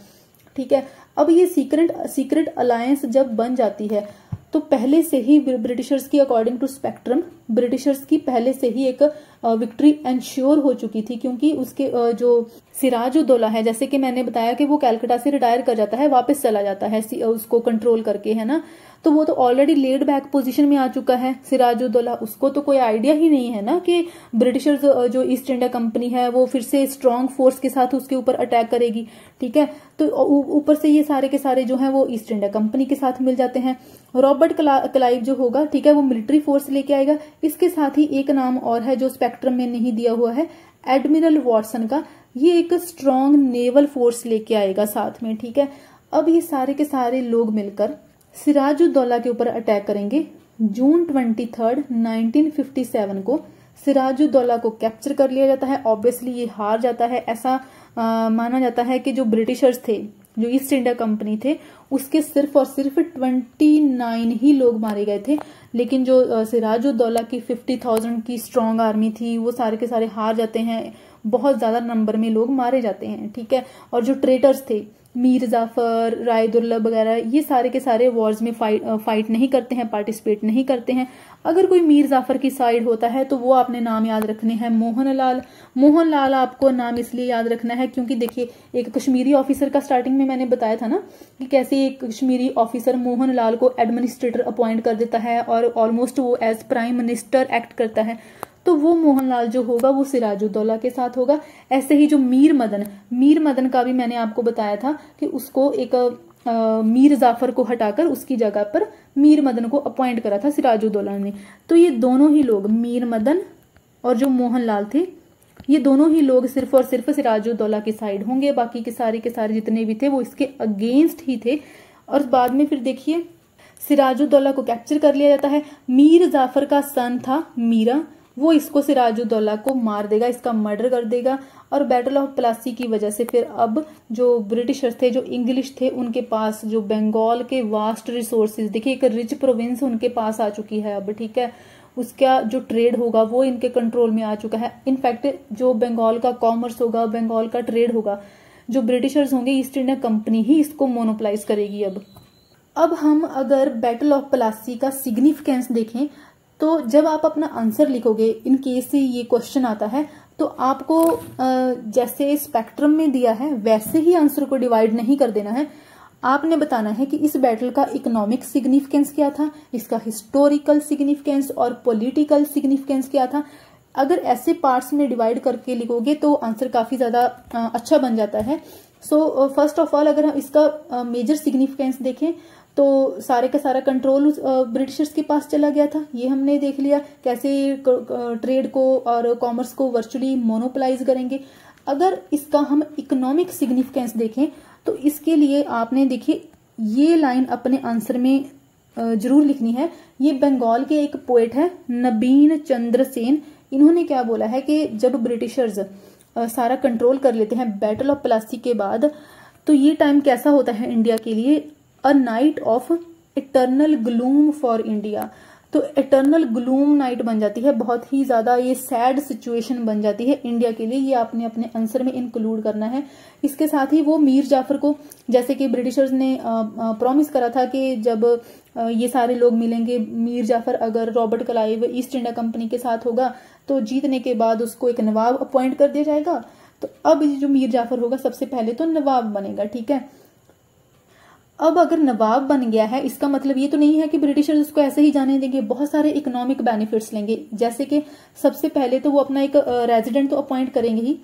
ठीक है, अब ये सीक्रेट अलायंस जब बन जाती है तो पहले से ही ब्रिटिशर्स की अकॉर्डिंग टू स्पेक्ट्रम, ब्रिटिशर्स की पहले से ही एक विक्ट्री एंश्योर हो चुकी थी, क्योंकि उसके जो सिराजुद्दौला है, जैसे कि मैंने बताया कि वो कलकत्ता से रिटायर कर जाता है, वापस चला जाता है उसको कंट्रोल करके, है ना। तो वो तो ऑलरेडी लेड बैक पोजीशन में आ चुका है सिराजुद्दौला, उसको तो कोई आइडिया ही नहीं है ना कि ब्रिटिशर्स जो ईस्ट इंडिया कंपनी है वो फिर से स्ट्रांग फोर्स के साथ उसके ऊपर अटैक करेगी, ठीक है। तो ऊपर से ये सारे के सारे जो है वो ईस्ट इंडिया कंपनी के साथ मिल जाते हैं। रॉबर्ट क्लाइव जो होगा, ठीक है, वो मिलिट्री फोर्स लेके आएगा। इसके साथ ही एक नाम और है जो स्पेक्ट्रम में नहीं दिया हुआ है, एडमिरल वॉटसन का, ये एक स्ट्रांग नेवल फोर्स लेके आएगा साथ में, ठीक है। अब ये सारे के सारे लोग मिलकर सिराजुद्दौला के ऊपर अटैक करेंगे। जून 23, 1957 को सिराजुद्दौला को कैप्चर कर लिया जाता है। ऑब्वियसली ये हार जाता है। ऐसा माना जाता है कि जो ब्रिटिशर्स थे, जो ईस्ट इंडिया कंपनी थे, उसके सिर्फ और सिर्फ 29 ही लोग मारे गए थे, लेकिन जो सिराजुद्दौला की 50,000 की स्ट्रांग आर्मी थी वो सारे के सारे हार जाते हैं। बहुत ज्यादा नंबर में लोग मारे जाते हैं, ठीक है। और जो ट्रेटर्स थे, मीर जाफर, राय दुर्लभ वगैरह, ये सारे के सारे वॉर्स में फाइट नहीं करते हैं, पार्टिसिपेट नहीं करते हैं। अगर कोई मीर जाफर की साइड होता है तो वो आपने नाम याद रखने हैं, मोहनलाल। मोहनलाल आपको नाम इसलिए याद रखना है क्योंकि देखिए, एक कश्मीरी ऑफिसर का स्टार्टिंग में मैंने बताया था ना कि कैसे एक कश्मीरी ऑफिसर मोहनलाल को एडमिनिस्ट्रेटर अपॉइंट कर देता है और ऑलमोस्ट वो एज प्राइम मिनिस्टर एक्ट करता है। तो वो मोहनलाल जो होगा वो सिराजुद्दौला के साथ होगा। ऐसे ही जो मीर मदन का भी मैंने आपको बताया था कि उसको एक मीर जाफर को हटाकर उसकी जगह पर मीर मदन को अपॉइंट करा था सिराजुद्दौला ने। तो ये दोनों ही लोग, मीर मदन और जो मोहनलाल थे, ये दोनों ही लोग सिर्फ और सिर्फ सिराजुद्दौला की साइड होंगे। बाकी के सारे जितने भी थे वो इसके अगेंस्ट ही थे। और बाद में फिर देखिए, सिराजुद्दौला को कैप्चर कर लिया जाता है। मीर जाफर का सन था मीरा, वो इसको सिराजुद्दौला को मार देगा, इसका मर्डर कर देगा। और बैटल ऑफ प्लासी की वजह से फिर अब जो ब्रिटिशर्स थे, जो इंग्लिश थे, उनके पास जो बंगाल के वास्ट रिसोर्सेज, देखिए एक रिच प्रोविंस उनके पास आ चुकी है अब, ठीक है। उसका जो ट्रेड होगा वो इनके कंट्रोल में आ चुका है। इनफैक्ट जो बंगाल का कॉमर्स होगा, बंगाल का ट्रेड होगा, जो ब्रिटिशर्स होंगे, ईस्ट इंडिया कंपनी ही इसको मोनोपोलाइज करेगी। अब हम अगर बैटल ऑफ प्लासी का सिग्निफिकेंस देखें तो जब आप अपना आंसर लिखोगे, इन केस ये क्वेश्चन आता है, तो आपको जैसे स्पेक्ट्रम में दिया है वैसे ही आंसर को डिवाइड नहीं कर देना है। आपने बताना है कि इस बैटल का इकोनॉमिक सिग्निफिकेंस क्या था, इसका हिस्टोरिकल सिग्निफिकेंस और पॉलिटिकल सिग्निफिकेंस क्या था। अगर ऐसे पार्ट्स में डिवाइड करके लिखोगे तो आंसर काफी ज्यादा अच्छा बन जाता है। सो फर्स्ट ऑफ ऑल, अगर हम इसका मेजर सिग्निफिकेंस देखें तो सारे का सारा कंट्रोल ब्रिटिशर्स के पास चला गया था। ये हमने देख लिया कैसे ट्रेड को और कॉमर्स को वर्चुअली मोनोपोलाइज करेंगे। अगर इसका हम इकोनॉमिक सिग्निफिकेंस देखें तो इसके लिए आपने देखिए ये लाइन अपने आंसर में जरूर लिखनी है। ये बंगाल के एक पोएट है नबीन चंद्र सेन, इन्होंने क्या बोला है कि जब ब्रिटिशर्स सारा कंट्रोल कर लेते हैं बैटल ऑफ प्लासी के बाद, तो ये टाइम कैसा होता है इंडिया के लिए, a night of eternal gloom for India. तो इटर्नल ग्लूम नाइट बन जाती है, बहुत ही ज्यादा ये सैड सिचुएशन बन जाती है इंडिया के लिए। ये आपने अपने आंसर में इंक्लूड करना है। इसके साथ ही वो मीर जाफर को, जैसे कि ब्रिटिशर्स ने प्रॉमिस करा था कि जब ये सारे लोग मिलेंगे, मीर जाफर अगर Robert Clive east India company के साथ होगा तो जीतने के बाद उसको एक नवाब अपॉइंट कर दिया जाएगा। तो अब जो मीर जाफर होगा सबसे पहले तो नवाब बनेगा, ठीक है। अब अगर नवाब बन गया है, इसका मतलब ये तो नहीं है कि ब्रिटिशर्स उसको ऐसे ही जाने देंगे, बहुत सारे इकोनॉमिक बेनिफिट्स लेंगे। जैसे कि सबसे पहले तो वो अपना एक रेजिडेंट तो अपॉइंट करेंगे ही,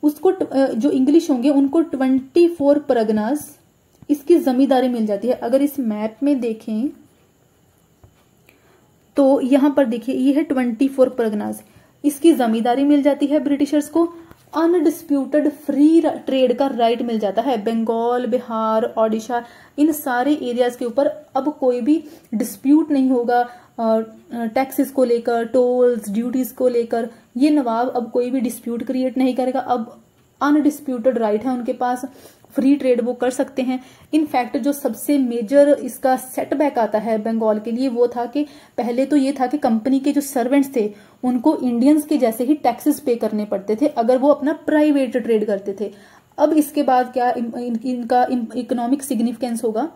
उसको जो इंग्लिश होंगे उनको 24 परगनास इसकी जमींदारी मिल जाती है। अगर इस मैप में देखें तो यहां पर देखिए ये है 24 परगनास, इसकी जमींदारी मिल जाती है ब्रिटिशर्स को। अनडिस्प्यूटेड फ्री ट्रेड का राइट मिल जाता है। बंगाल, बिहार, ओडिशा, इन सारे एरियाज के ऊपर अब कोई भी डिस्प्यूट नहीं होगा टैक्सेस को लेकर, टोल्स, ड्यूटीज को लेकर। ये नवाब अब कोई भी डिस्प्यूट क्रिएट नहीं करेगा। अब अनडिस्प्यूटेड राइट है उनके पास, फ्री ट्रेड वो कर सकते हैं। इनफैक्ट जो सबसे मेजर इसका सेटबैक आता है बंगाल के लिए वो था कि पहले तो ये था कि कंपनी के जो सर्वेंट्स थे उनको इंडियंस के जैसे ही टैक्सेस पे करने पड़ते थे अगर वो अपना प्राइवेट ट्रेड करते थे। अब इसके बाद क्या इनका इकोनॉमिक सिग्निफिकेंस होगा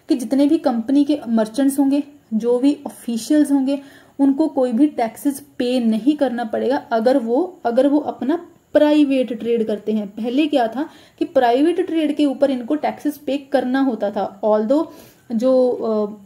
कि जितने भी कंपनी के मर्चेंट्स होंगे, जो भी ऑफिशियल्स होंगे, उनको कोई भी टैक्सेस पे नहीं करना पड़ेगा अगर वो अपना प्राइवेट ट्रेड करते हैं। पहले क्या था कि प्राइवेट ट्रेड के ऊपर इनको टैक्सेस पे करना होता था, ऑल्दो जो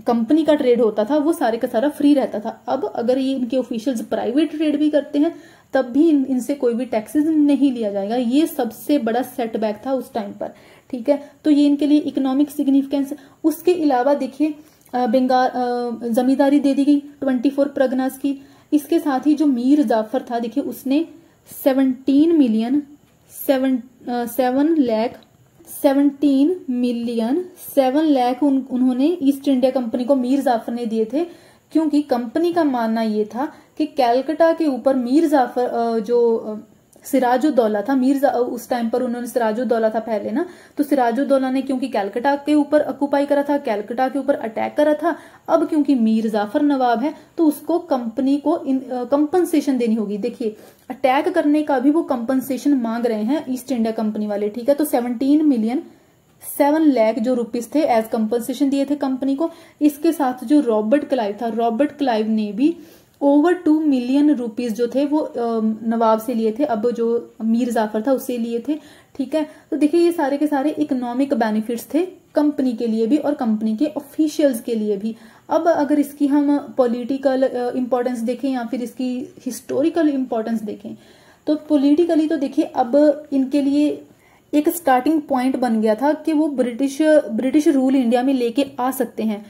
कंपनी का ट्रेड होता था वो सारे का सारा फ्री रहता था। अब अगर ये इनके ऑफिशियल्स प्राइवेट ट्रेड भी करते हैं तब भी इनसे कोई भी टैक्सेस नहीं लिया जाएगा। ये सबसे बड़ा सेटबैक था उस टाइम पर, ठीक है। तो ये इनके लिए इकोनॉमिक सिग्निफिकेंस। उसके अलावा देखिए बंगाल जमींदारी दे दी गई 24 परगनास की। इसके साथ ही जो मीर जाफर था, देखिए उसने 17 मिलियन 7 लाख उन्होंने ईस्ट इंडिया कंपनी को मीर जाफर ने दिए थे, क्योंकि कंपनी का मानना ये था कि कलकत्ता के ऊपर मीर जाफर जो सिराजुद्दौला था, उस टाइम पर उन्होंने सिराजुद्दौला था पहले ना, तो सिराजुद्दौला ने क्योंकि कलकत्ता के ऊपर ऑक्युपाई करा था, कलकत्ता के ऊपर अटैक करा था, अब क्योंकि मीर जाफर नवाब है तो उसको कंपनी को कंपनसेशन देनी होगी। देखिए अटैक करने का भी वो कंपनसेशन मांग रहे हैं ईस्ट इंडिया कंपनी वाले, ठीक है। तो 17 मिलियन 7 लाख जो रुपीस थे एज कंपनसेशन दिए थे कंपनी को। इसके साथ जो रॉबर्ट क्लाइव था, रॉबर्ट क्लाइव ने भी ओवर 2 मिलियन रुपीस जो थे वो नवाब से लिए थे, अब जो मीर जाफर था उससे लिए थे, ठीक है। तो देखिए ये सारे के सारे इकोनॉमिक बेनिफिट्स थे कंपनी के लिए भी और कंपनी के ऑफिशियल्स के लिए भी। अब अगर इसकी हम पॉलिटिकल इंपॉर्टेंस देखें या फिर इसकी हिस्टोरिकल इंपॉर्टेंस देखें, तो पॉलिटिकली तो देखिए अब इनके लिए एक स्टार्टिंग पॉइंट बन गया था कि वो ब्रिटिश रूल इंडिया में लेके आ सकते हैं।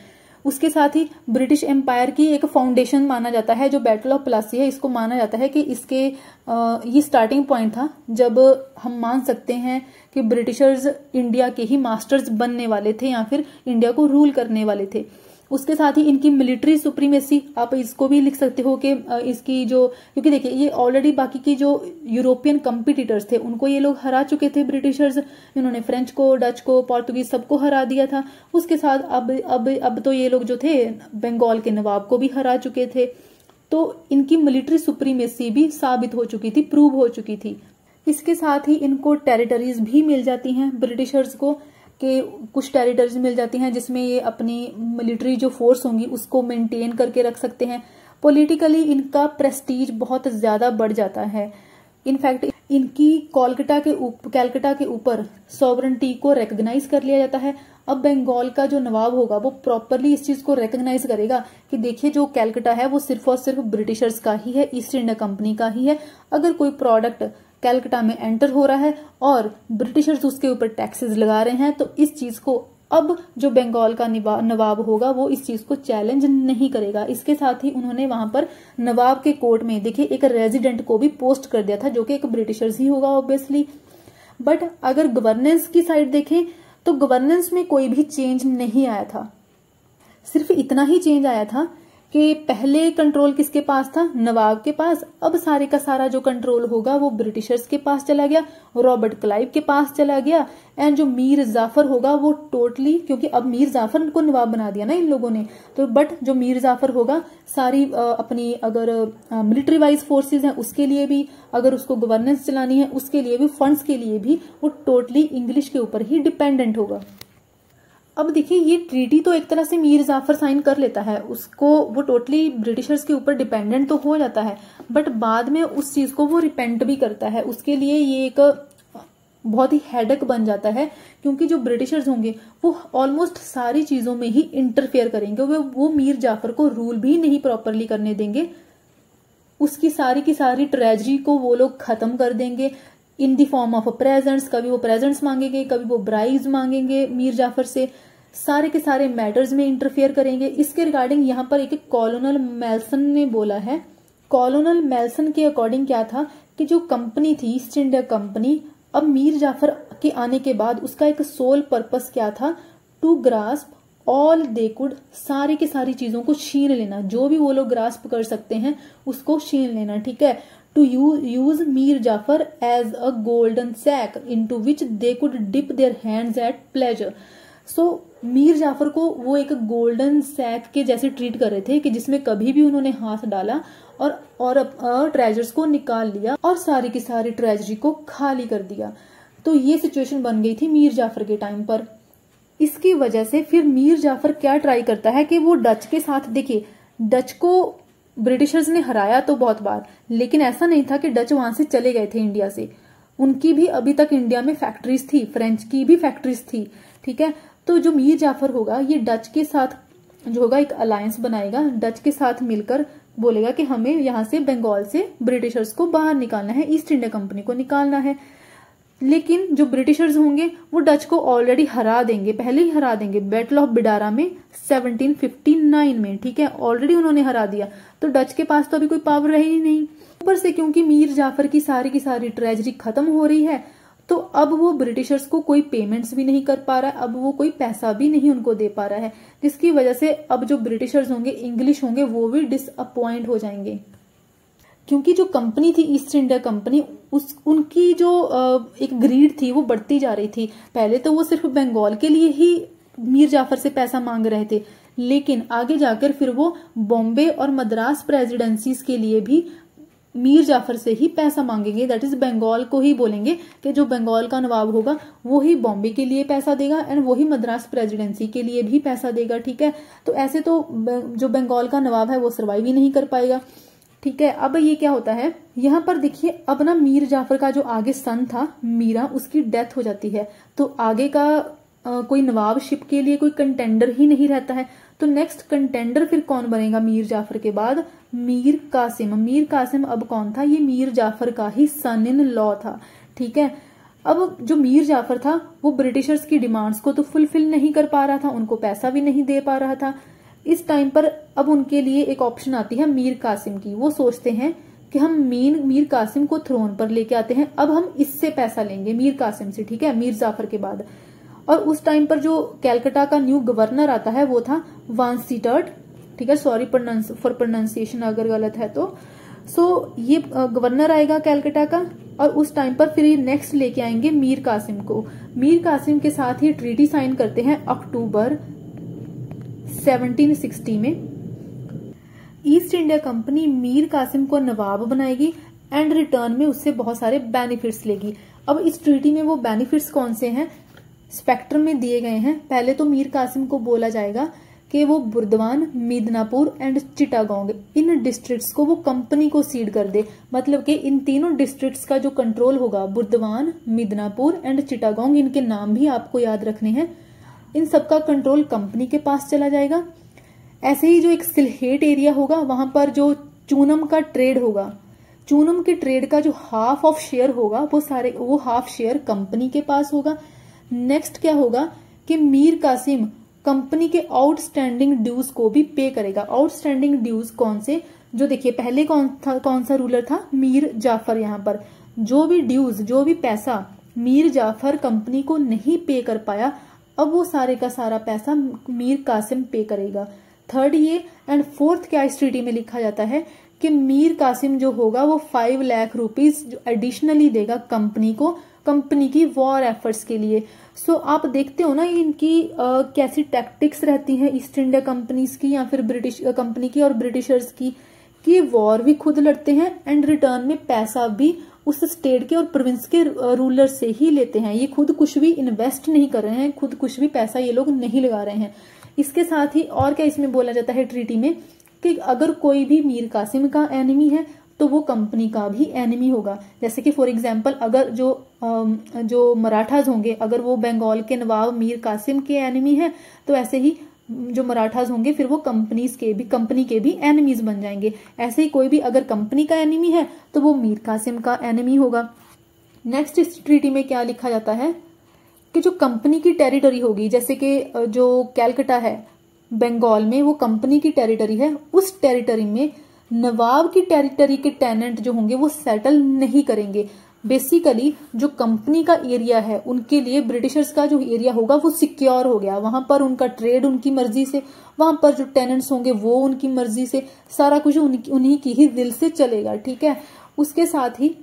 उसके साथ ही ब्रिटिश एम्पायर की एक फाउंडेशन माना जाता है जो बैटल ऑफ प्लासी है, इसको माना जाता है कि इसके ये स्टार्टिंग पॉइंट था जब हम मान सकते हैं कि ब्रिटिशर्स इंडिया के ही मास्टर्स बनने वाले थे या फिर इंडिया को रूल करने वाले थे। उसके साथ ही इनकी मिलिट्री सुप्रीमेसी, आप इसको भी लिख सकते हो कि इसकी जो, क्योंकि देखिए ये ऑलरेडी बाकी की जो यूरोपियन कंपिटिटर्स थे उनको ये लोग हरा चुके थे ब्रिटिशर्स, इन्होंने फ्रेंच को, डच को, पोर्तुगीज सबको हरा दिया था। उसके साथ अब तो ये लोग जो थे बंगाल के नवाब को भी हरा चुके थे, तो इनकी मिलिट्री सुप्रीमेसी भी साबित हो चुकी थी, प्रूव हो चुकी थी। इसके साथ ही इनको टेरिटरीज भी मिल जाती हैं ब्रिटिशर्स को, कि कुछ टेरिटरीज मिल जाती हैं जिसमें ये अपनी मिलिट्री जो फोर्स होंगी उसको मेंटेन करके रख सकते हैं। पॉलिटिकली इनका प्रेस्टीज बहुत ज्यादा बढ़ जाता है। इनफैक्ट इनकी कलकत्ता के ऊपर सॉवरेंटी को रिकॉग्नाइज कर लिया जाता है। अब बंगाल का जो नवाब होगा वो प्रॉपरली इस चीज को रिकॉग्नाइज करेगा कि देखिए जो कलकत्ता है वो सिर्फ और सिर्फ ब्रिटिशर्स का ही है, ईस्ट इंडिया कंपनी का ही है। अगर कोई प्रोडक्ट कलकत्ता में एंटर हो रहा है और ब्रिटिशर्स उसके ऊपर टैक्सेस लगा रहे हैं तो इस चीज को अब जो बंगाल का नवाब होगा वो इस चीज को चैलेंज नहीं करेगा। इसके साथ ही उन्होंने वहां पर नवाब के कोर्ट में देखिए एक रेजिडेंट को भी पोस्ट कर दिया था जो कि एक ब्रिटिशर्स ही होगा ऑब्वियसली। बट अगर गवर्नेंस की साइड देखें तो गवर्नेंस में कोई भी चेंज नहीं आया था, सिर्फ इतना ही चेंज आया था कि पहले कंट्रोल किसके पास था, नवाब के पास। अब सारे का सारा जो कंट्रोल होगा वो ब्रिटिशर्स के पास चला गया, रॉबर्ट क्लाइव के पास चला गया। एंड जो मीर जाफर होगा वो टोटली, क्योंकि अब मीर जाफर को नवाब बना दिया ना इन लोगों ने, तो बट जो मीर जाफर होगा सारी अपनी अगर मिलिट्री वाइज फोर्सेज हैं उसके लिए भी, अगर उसको गवर्नेंस चलानी है उसके लिए भी, फंड्स के लिए भी, वो टोटली इंग्लिश के ऊपर ही डिपेंडेंट होगा। अब देखिए ये ट्रीटी तो एक तरह से मीर जाफर साइन कर लेता है, उसको वो टोटली ब्रिटिशर्स के ऊपर डिपेंडेंट तो हो जाता है, बट बाद में उस चीज को वो रिपेंट भी करता है। उसके लिए ये एक बहुत ही हेडेक बन जाता है, क्योंकि जो ब्रिटिशर्स होंगे वो ऑलमोस्ट सारी चीजों में ही इंटरफेयर करेंगे, वो मीर जाफर को रूल भी नहीं प्रॉपरली करने देंगे। उसकी सारी की सारी ट्रेजरी को वो लोग खत्म कर देंगे इन दी फॉर्म ऑफ प्रेजेंट्स। कभी वो प्रेजेंट्स मांगेंगे, कभी वो ब्राइब्स मांगेंगे मीर जाफर से, सारे के सारे मैटर्स में इंटरफेयर करेंगे। इसके रिगार्डिंग यहाँ पर एक कॉलोनल मेल्सन ने बोला है। कॉलोनल मेल्सन के अकॉर्डिंग क्या था कि जो कंपनी थी ईस्ट इंडिया कंपनी, अब मीर जाफर के आने के बाद उसका एक सोल पर्पस क्या था, to grasp all they could, सारी की सारी चीजों को छीन लेना, जो भी वो लोग ग्रास्प कर सकते हैं उसको छीन लेना, ठीक है। To use Mir Jafar as a golden sack into which they could dip their hands at pleasure. So Mir Jafar को वो एक गोल्डन सैक के जैसे ट्रीट कर रहे थे कि जिसमें कभी भी उन्होंने हाथ डाला और ट्रेजर्स को निकाल लिया और सारी की सारी ट्रेजरी को खाली कर दिया। तो ये सिचुएशन बन गई थी मीर जाफर के टाइम पर। इसकी वजह से फिर मीर जाफर क्या ट्राई करता है कि वो डच के साथ, देखिए डच को ब्रिटिशर्स ने हराया तो बहुत बार, लेकिन ऐसा नहीं था कि डच वहां से चले गए थे इंडिया से। उनकी भी अभी तक इंडिया में फैक्ट्रीज थी, फ्रेंच की भी फैक्ट्रीज थी, ठीक है। तो जो मीर जाफर होगा ये डच के साथ जो होगा एक अलायंस बनाएगा, डच के साथ मिलकर बोलेगा कि हमें यहाँ से बंगाल से ब्रिटिशर्स को बाहर निकालना है, ईस्ट इंडिया कंपनी को निकालना है। लेकिन जो ब्रिटिशर्स होंगे वो डच को ऑलरेडी हरा देंगे, पहले ही हरा देंगे बैटल ऑफ बिडारा में 1759 में, ठीक है, ऑलरेडी उन्होंने हरा दिया। तो डच के पास तो अभी कोई पावर रही ही नहीं। ऊपर से क्योंकि मीर जाफर की सारी ट्रेजेडी खत्म हो रही है, तो अब वो ब्रिटिशर्स को कोई पेमेंट्स भी नहीं कर पा रहा है, अब वो कोई पैसा भी नहीं उनको दे पा रहा है, जिसकी वजह से अब जो ब्रिटिशर्स होंगे, इंग्लिश होंगे, वो भी डिसअपॉइंट हो जाएंगे। क्योंकि जो कंपनी थी ईस्ट इंडिया कंपनी, उनकी जो एक ग्रीड थी वो बढ़ती जा रही थी। पहले तो वो सिर्फ बंगाल के लिए ही मीर जाफर से पैसा मांग रहे थे, लेकिन आगे जाकर फिर वो बॉम्बे और मद्रास प्रेसिडेंसीज के लिए भी मीर जाफर से ही पैसा मांगेंगे। दैट इज बंगाल को ही बोलेंगे कि जो बंगाल का नवाब होगा वो ही बॉम्बे के लिए पैसा देगा एंड वो ही मद्रास प्रेसिडेंसी के लिए भी पैसा देगा, ठीक है। तो ऐसे तो जो बंगाल का नवाब है वो सर्वाइव ही नहीं कर पाएगा, ठीक है। अब ये क्या होता है यहाँ पर देखिए, अब ना मीर जाफर का जो आगे सन था मीरा, उसकी डेथ हो जाती है, तो आगे का कोई नवाबशिप के लिए कोई कंटेंडर ही नहीं रहता है। तो नेक्स्ट कंटेंडर फिर कौन बनेगा मीर जाफर के बाद? मीर कासिम। मीर कासिम अब कौन था? ये मीर जाफर का ही सन इन लॉ था, ठीक है। अब जो मीर जाफर था वो ब्रिटिशर्स की डिमांड्स को तो फुलफिल नहीं कर पा रहा था, उनको पैसा भी नहीं दे पा रहा था। इस टाइम पर अब उनके लिए एक ऑप्शन आती है मीर कासिम की। वो सोचते हैं कि हम मीर कासिम को थ्रोन पर लेके आते हैं, अब हम इससे पैसा लेंगे मीर कासिम से, ठीक है, मीर जाफर के बाद। और उस टाइम पर जो कैलकाटा का न्यू गवर्नर आता है वो था वानसीटर्ट, ठीक है, सॉरी फॉर प्रोनाउंसिएशन अगर गलत है तो। सो ये गवर्नर आएगा कैलकाटा का, और उस टाइम पर फिर ये नेक्स्ट लेके आएंगे मीर कासिम को। मीर कासिम के साथ ये ट्रीटी साइन करते हैं अक्टूबर 1760 में। East India Company Mir Qasim को नवाब बनाएगी एंड रिटर्न में उससे बहुत सारे बेनिफिट्स लेगी। अब इस ट्रीटी में वो बेनिफिट्स कौन से हैं, स्पेक्ट्रम में दिए गए हैं। पहले तो मीर कासिम को बोला जाएगा कि वो Burdwan, Midnapore and Chittagong, in districts को वो कंपनी को सीड कर दे। मतलब कि इन तीनों डिस्ट्रिक्ट्स का जो कंट्रोल होगा, बुर्दवान, मिदनापुर एंड चिटागोंग, इनके नाम भी आपको याद रखने हैं, इन सबका कंट्रोल कंपनी के पास चला जाएगा। ऐसे ही जो एक सिलहेट एरिया होगा, वहां पर जो चूनम का ट्रेड होगा, चूनम के ट्रेड का जो हाफ ऑफ शेयर होगा वो हाफ शेयर कंपनी के पास होगा। नेक्स्ट क्या होगा कि मीर कासिम कंपनी के आउटस्टैंडिंग ड्यूज को भी पे करेगा। आउटस्टैंडिंग ड्यूज कौन से? जो देखिए पहले कौन सा रूलर था? मीर जाफर। यहाँ पर जो भी ड्यूज, जो भी पैसा मीर जाफर कंपनी को नहीं पे कर पाया, अब वो सारे का सारा पैसा मीर कासिम पे करेगा। थर्ड ये, एंड फोर्थ क्या इस ट्रीटी में लिखा जाता है कि मीर कासिम जो होगा वो 5 लाख रुपीज एडिशनली देगा कंपनी को, कंपनी की वॉर एफर्ट्स के लिए। सो आप देखते हो ना इनकी कैसी टैक्टिक्स रहती हैं ईस्ट इंडिया कंपनीज की या फिर ब्रिटिश कंपनी की और ब्रिटिशर्स की, कि वॉर भी खुद लड़ते हैं एंड रिटर्न में पैसा भी उस स्टेट के और प्रोविंस के रूलर से ही लेते हैं। ये खुद कुछ भी इन्वेस्ट नहीं कर रहे हैं, खुद कुछ भी पैसा ये लोग नहीं लगा रहे हैं। इसके साथ ही और क्या इसमें बोला जाता है ट्रीटी में कि अगर कोई भी मीर कासिम का एनिमी है तो वो कंपनी का भी एनिमी होगा। जैसे कि फॉर एग्जांपल अगर जो मराठाज होंगे, अगर वो बंगाल के नवाब मीर कासिम के एनिमी हैं, तो ऐसे ही जो मराठाज होंगे फिर वो कंपनी के भी एनिमीज बन जाएंगे। ऐसे ही कोई भी अगर कंपनी का एनिमी है तो वो मीर कासिम का एनिमी होगा। नेक्स्ट इस ट्रीटी में क्या लिखा जाता है कि जो कंपनी की टेरिटरी होगी, जैसे कि जो कैलकाटा है बंगाल में, वो कंपनी की टेरिटरी है, उस टेरिटरी में नवाब की टेरिटरी के टेनेंट जो होंगे वो सेटल नहीं करेंगे। बेसिकली जो कंपनी का एरिया है उनके लिए ब्रिटिशर्स का जो एरिया होगा वो सिक्योर हो गया, वहां पर उनका ट्रेड उनकी मर्जी से, वहां पर जो टेनेंट्स होंगे वो उनकी मर्जी से, सारा कुछ उन्हीं की ही दिल से चलेगा, ठीक है। उसके साथ ही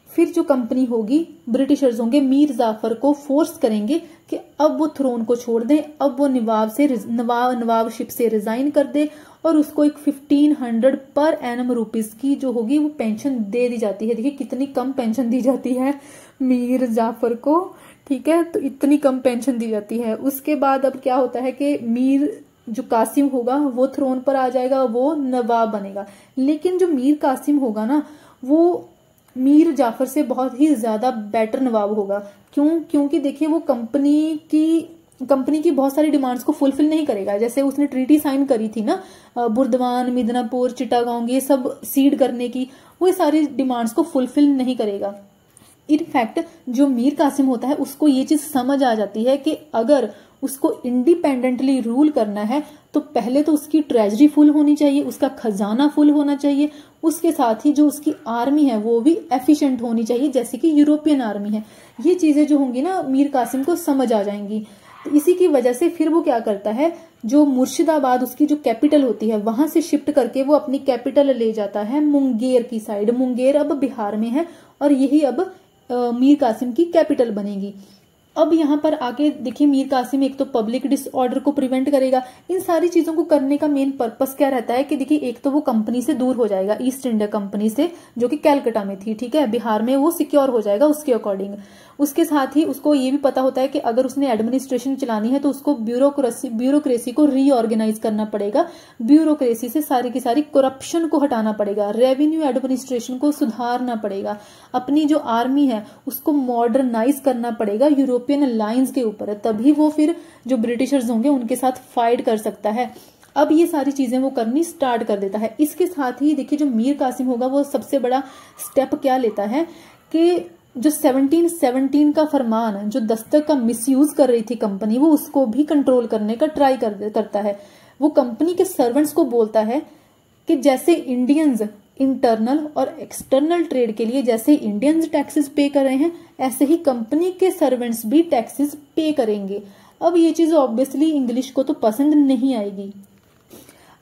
फिर जो कंपनी होगी, ब्रिटिशर्स होंगे मीर जाफर को फोर्स करेंगे कि अब वो थ्रोन को छोड़ दें, अब वो नवाबशिप से रिजाइन कर दे और उसको एक 1500 पर एनम रुपीज की जो होगी वो पेंशन दे दी जाती है। देखिए कितनी कम पेंशन दी जाती है मीर जाफर को, ठीक है, तो इतनी कम पेंशन दी जाती है। उसके बाद अब क्या होता है कि मीर जो कासिम होगा वो थ्रोन पर आ जाएगा, वो नवाब बनेगा। लेकिन जो मीर कासिम होगा ना, वो मीर जाफर से बहुत ही ज्यादा बेटर नवाब होगा। क्यों? क्योंकि देखिए वो कंपनी की बहुत सारी डिमांड्स को फुलफिल नहीं करेगा। जैसे उसने ट्रीटी साइन करी थी ना, बुर्दवान, मिदनापुर, चिटागांग, ये सब सीड करने की, वो सारी डिमांड्स को फुलफिल नहीं करेगा। इनफैक्ट जो मीर कासिम होता है उसको ये चीज समझ आ जाती है कि अगर उसको इंडिपेंडेंटली रूल करना है तो पहले तो उसकी ट्रेजरी फुल होनी चाहिए, उसका खजाना फुल होना चाहिए, उसके साथ ही जो उसकी आर्मी है वो भी एफिशिएंट होनी चाहिए, जैसे कि यूरोपियन आर्मी है। ये चीजें जो होंगी ना मीर कासिम को समझ आ जाएंगी। तो इसी की वजह से फिर वो क्या करता है, जो मुर्शिदाबाद उसकी जो कैपिटल होती है वहां से शिफ्ट करके वो अपनी कैपिटल ले जाता है मुंगेर की साइड। मुंगेर अब बिहार में है और यही अब मीर कासिम की कैपिटल बनेगी। अब यहाँ पर आके देखिए मीर कासिम एक तो पब्लिक डिसऑर्डर को प्रिवेंट करेगा। इन सारी चीजों को करने का मेन पर्पस क्या रहता है कि देखिए एक तो वो कंपनी से दूर हो जाएगा, ईस्ट इंडिया कंपनी से, जो कि कैलकाटा में थी, ठीक है, बिहार में वो सिक्योर हो जाएगा उसके अकॉर्डिंग। उसके साथ ही उसको ये भी पता होता है कि अगर उसने एडमिनिस्ट्रेशन चलानी है तो उसको ब्यूरोक्रेसी को रीऑर्गेनाइज करना पड़ेगा, ब्यूरोक्रेसी से सारी की सारी करप्शन को हटाना पड़ेगा, रेवेन्यू एडमिनिस्ट्रेशन को सुधारना पड़ेगा, अपनी जो आर्मी है उसको मॉडर्नाइज करना पड़ेगा यूरोपियन लाइंस के ऊपर, तभी वो फिर जो ब्रिटिशर्स होंगे उनके साथ फाइट कर सकता है। अब ये सारी चीजें वो करनी स्टार्ट कर देता है। इसके साथ ही देखिए जो मीर कासिम होगा वो सबसे बड़ा स्टेप क्या लेता है कि जो 1717 का फरमान, जो दस्तक का मिसयूज कर रही थी कंपनी, वो उसको भी कंट्रोल करने का ट्राई करता है। वो कंपनी के सर्वेंट्स को बोलता है कि जैसे इंडियंस इंटरनल और एक्सटर्नल ट्रेड के लिए जैसे इंडियंस टैक्सेस पे कर रहे हैं, ऐसे ही कंपनी के सर्वेंट्स भी टैक्सेस पे करेंगे। अब ये चीज ऑब्वियसली इंग्लिश को तो पसंद नहीं आएगी।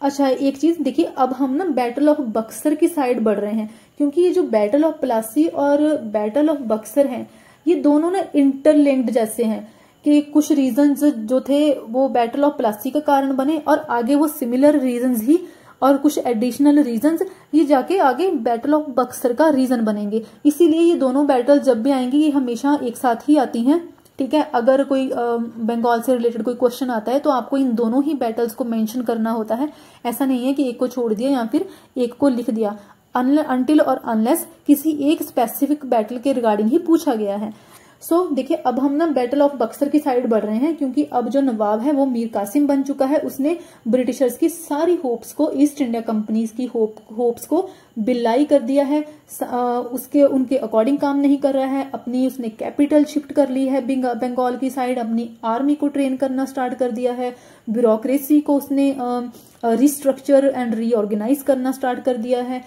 अच्छा, एक चीज देखिए, अब हम ना बैटल ऑफ बक्सर की साइड बढ़ रहे हैं, क्योंकि ये जो बैटल ऑफ प्लासी और बैटल ऑफ बक्सर हैं, ये दोनों ना इंटरलिंक्ड जैसे हैं कि कुछ रीजंस जो थे वो बैटल ऑफ प्लासी का कारण बने और आगे वो सिमिलर रीजंस ही और कुछ एडिशनल रीजंस ये जाके आगे बैटल ऑफ बक्सर का रीजन बनेंगे। इसीलिए ये दोनों बैटल जब भी आएंगी ये हमेशा एक साथ ही आती हैं, ठीक है। अगर कोई बंगाल से रिलेटेड कोई क्वेश्चन आता है तो आपको इन दोनों ही बैटल्स को मेंशन करना होता है। ऐसा नहीं है कि एक को छोड़ दिया या फिर एक को लिख दिया, अनटिल और अनलेस किसी एक स्पेसिफिक बैटल के रिगार्डिंग ही पूछा गया है। सो देखिए, अब हम ना बैटल ऑफ बक्सर की साइड बढ़ रहे हैं, क्योंकि अब जो नवाब है वो मीर कासिम बन चुका है। उसने ब्रिटिशर्स की सारी होप्स को, ईस्ट इंडिया कंपनीज की होप्स को बिल्लाई कर दिया है। उनके अकॉर्डिंग काम नहीं कर रहा है। अपनी उसने कैपिटल शिफ्ट कर ली है बंगाल की साइड, अपनी आर्मी को ट्रेन करना स्टार्ट कर दिया है, ब्यूरोक्रेसी को उसने रिस्ट्रक्चर एंड रीऑर्गेनाइज करना स्टार्ट कर दिया है।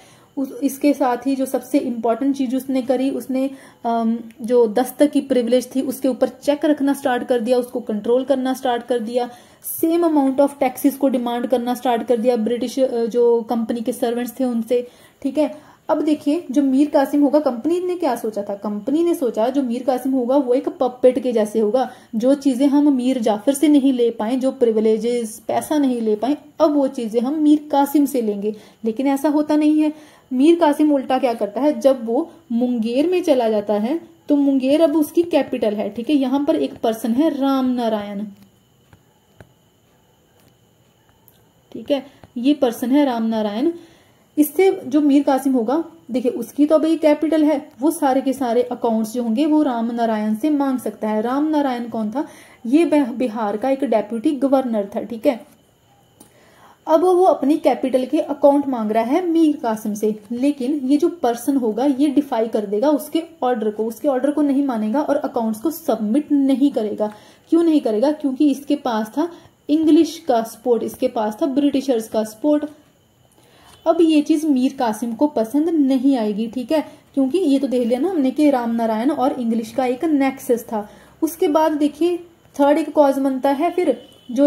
इसके साथ ही जो सबसे इम्पोर्टेंट चीज उसने करी, उसने जो दस्तक की प्रिविलेज थी उसके ऊपर चेक रखना स्टार्ट कर दिया, उसको कंट्रोल करना स्टार्ट कर दिया, सेम अमाउंट ऑफ टैक्सेस को डिमांड करना स्टार्ट कर दिया ब्रिटिश जो कंपनी के सर्वेंट्स थे उनसे, ठीक है। अब देखिए, जो मीर कासिम होगा, कंपनी ने क्या सोचा था, कंपनी ने सोचा जो मीर कासिम होगा वो एक पपेट के जैसे होगा। जो चीजें हम मीर जाफर से नहीं ले पाए, जो प्रिविलेजेस पैसा नहीं ले पाए, अब वो चीजें हम मीर कासिम से लेंगे। लेकिन ऐसा होता नहीं है। मीर कासिम उल्टा क्या करता है, जब वो मुंगेर में चला जाता है तो मुंगेर अब उसकी कैपिटल है, ठीक है। यहां पर एक पर्सन है राम नारायण, ठीक है, ये पर्सन है राम नारायण। इससे जो मीर कासिम होगा, देखिए उसकी तो अभी कैपिटल है, वो सारे के सारे अकाउंट्स जो होंगे वो राम नारायण से मांग सकता है। राम नारायण कौन था, ये बिहार का एक डेप्यूटी गवर्नर था, ठीक है। अब वो अपनी कैपिटल के अकाउंट मांग रहा है मीर कासिम से, लेकिन ये जो पर्सन होगा ये डिफाई कर देगा उसके ऑर्डर को नहीं मानेगा और अकाउंट्स को सबमिट नहीं करेगा। क्यों नहीं करेगा, क्योंकि इसके पास था इंग्लिश का सपोर्ट, इसके पास था ब्रिटिशर्स का सपोर्ट। अब ये चीज मीर कासिम को पसंद नहीं आएगी, ठीक है, क्योंकि ये तो देख लिया ना हमने कि राम नारायण और इंग्लिश का एक नेक्सस था। उसके बाद देखिए थर्ड एक कॉज बनता है, फिर जो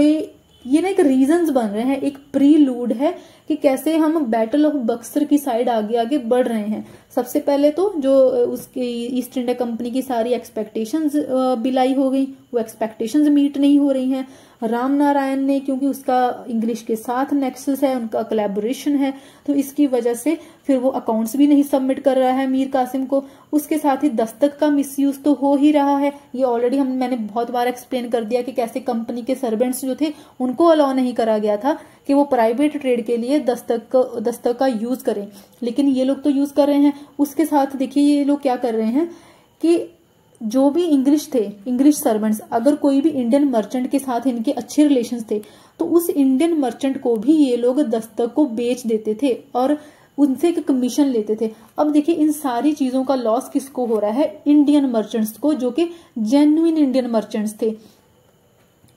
ये ना एक रीजंस बन रहे हैं, एक प्रीलूड है कि कैसे हम बैटल ऑफ बक्सर की साइड आगे आगे बढ़ रहे हैं। सबसे पहले तो जो उसकी ईस्ट इंडिया कंपनी की सारी एक्सपेक्टेशंस बिलाई हो गई, वो एक्सपेक्टेशंस मीट नहीं हो रही हैं। राम नारायण ने, क्योंकि उसका इंग्लिश के साथ नेक्सस है, उनका कोलैबोरेशन है, तो इसकी वजह से फिर वो अकाउंट्स भी नहीं सबमिट कर रहा है मीर कासिम को। उसके साथ ही दस्तक का मिसयूज तो हो ही रहा है, ये ऑलरेडी मैंने बहुत बार एक्सप्लेन कर दिया कि कैसे कंपनी के सर्वेंट्स जो थे उनको अलाउ नहीं करा गया था कि वो प्राइवेट ट्रेड के लिए दस्तक का यूज करें, लेकिन ये लोग तो यूज कर रहे हैं। उसके साथ देखिए ये लोग क्या कर रहे हैं कि जो भी इंग्लिश थे, इंग्लिश सर्वेंट्स, अगर कोई भी इंडियन मर्चेंट के साथ इनके अच्छे रिलेशंस थे तो उस इंडियन मर्चेंट को भी ये लोग दस्तक को बेच देते थे और उनसे एक कमीशन लेते थे। अब देखिए इन सारी चीजों का लॉस किसको हो रहा है? इंडियन मर्चेंट्स को, जो कि जेन्युइन इंडियन मर्चेंट्स थे।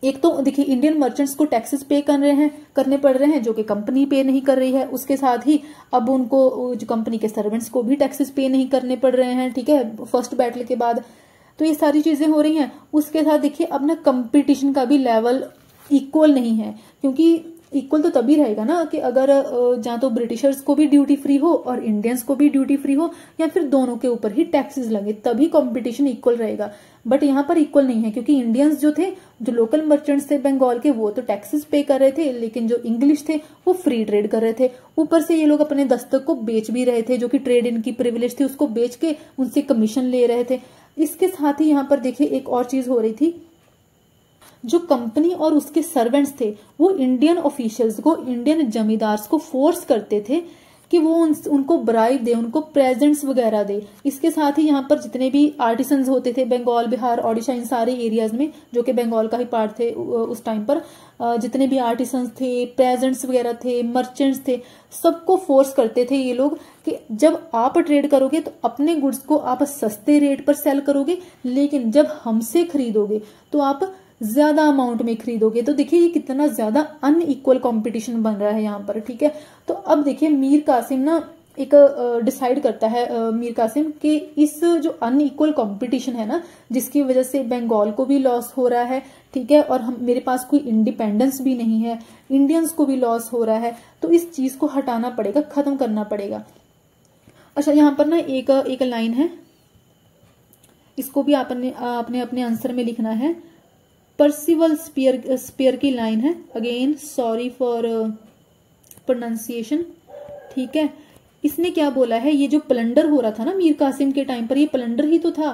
एक तो देखिए इंडियन मर्चेंट्स को टैक्सेस पे करने पड़ रहे हैं जो कि कंपनी पे नहीं कर रही है। उसके साथ ही अब उनको जो कंपनी के सर्वेंट्स को भी टैक्सेस पे नहीं करने पड़ रहे हैं, ठीक है, फर्स्ट बैटल के बाद। तो ये सारी चीजें हो रही हैं। उसके साथ देखिए अब ना कंपटीशन का भी लेवल इक्वल नहीं है, क्योंकि इक्वल तो तभी रहेगा ना कि अगर जहां तो ब्रिटिशर्स को भी ड्यूटी फ्री हो और इंडियंस को भी ड्यूटी फ्री हो, या फिर दोनों के ऊपर ही टैक्सेस लगे, तभी कंपटीशन इक्वल रहेगा। बट यहाँ पर इक्वल नहीं है, क्योंकि इंडियंस जो थे, जो लोकल मर्चेंट्स थे बंगाल के, वो तो टैक्सेस पे कर रहे थे, लेकिन जो इंग्लिश थे वो फ्री ट्रेड कर रहे थे। ऊपर से ये लोग अपने दस्तक को बेच भी रहे थे, जो कि ट्रेड इनकी प्रिविलेज थी, उसको बेच के उनसे कमीशन ले रहे थे। इसके साथ ही यहाँ पर देखिए एक और चीज हो रही थी, जो कंपनी और उसके सर्वेंट्स थे वो इंडियन ऑफिशियल्स को, इंडियन जमींदार्स को फोर्स करते थे कि वो उनको ब्राइब दे, उनको प्रेजेंट्स वगैरह दे। इसके साथ ही यहाँ पर जितने भी आर्टिसंस होते थे बंगाल, बिहार, ओडिशा, इन सारे एरियाज में, जो कि बंगाल का ही पार्ट थे उस टाइम पर, जितने भी आर्टिसंस थे, प्रेजेंट्स वगैरह थे, मर्चेंट्स थे, सबको फोर्स करते थे ये लोग कि जब आप ट्रेड करोगे तो अपने गुड्स को आप सस्ते रेट पर सेल करोगे, लेकिन जब हमसे खरीदोगे तो आप ज्यादा अमाउंट में खरीदोगे। तो देखिए ये कितना ज्यादा अनइक्वल कंपटीशन बन रहा है यहाँ पर, ठीक है। तो अब देखिए मीर कासिम ना एक डिसाइड करता है मीर कासिम कि इस जो अनइक्वल कंपटीशन है ना, जिसकी वजह से बंगाल को भी लॉस हो रहा है, ठीक है, और मेरे पास कोई इंडिपेंडेंस भी नहीं है, इंडियंस को भी लॉस हो रहा है, तो इस चीज को हटाना पड़ेगा, खत्म करना पड़ेगा। अच्छा यहाँ पर ना एक लाइन है, इसको भी आपने अपने आंसर में लिखना है। पर्सिवल स्पीयर की लाइन है, अगेन सॉरी फॉर प्रोनाउंसिएशन, ठीक है। इसने क्या बोला है, ये जो प्लंडर हो रहा था ना मीर कासिम के टाइम पर, ये प्लंडर ही तो था।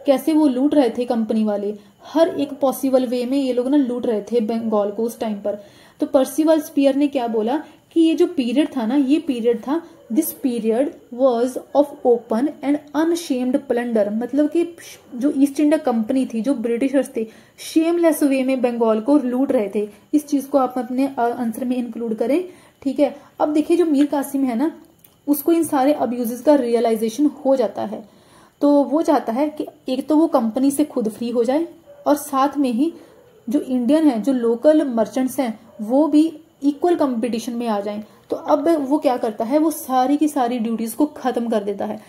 कैसे वो लूट रहे थे कंपनी वाले, हर एक पॉसिबल वे में ये लोग ना लूट रहे थे बंगाल को उस टाइम पर। तो पर्सिवल स्पीयर ने क्या बोला कि ये जो पीरियड था ना, ये पीरियड था, this period was of open and unashamed plunder. मतलब कि जो ईस्ट इंडिया कंपनी थी, जो ब्रिटिशर्स थे, शेमलेस वे में बंगाल को लूट रहे थे। इस चीज को आप अपने आंसर में इंक्लूड करें, ठीक है। अब देखिए जो मीर कासिम है ना, उसको इन सारे अब्यूजेस का रियलाइजेशन हो जाता है, तो वो चाहता है कि एक तो वो कंपनी से खुद फ्री हो जाए, और साथ में ही जो इंडियन है, जो लोकल मर्चेंट्स हैं, वो भी इक्वल कंपटीशन में आ जाएं। तो अब वो क्या करता है, वो सारी की सारी ड्यूटीज को खत्म कर देता है।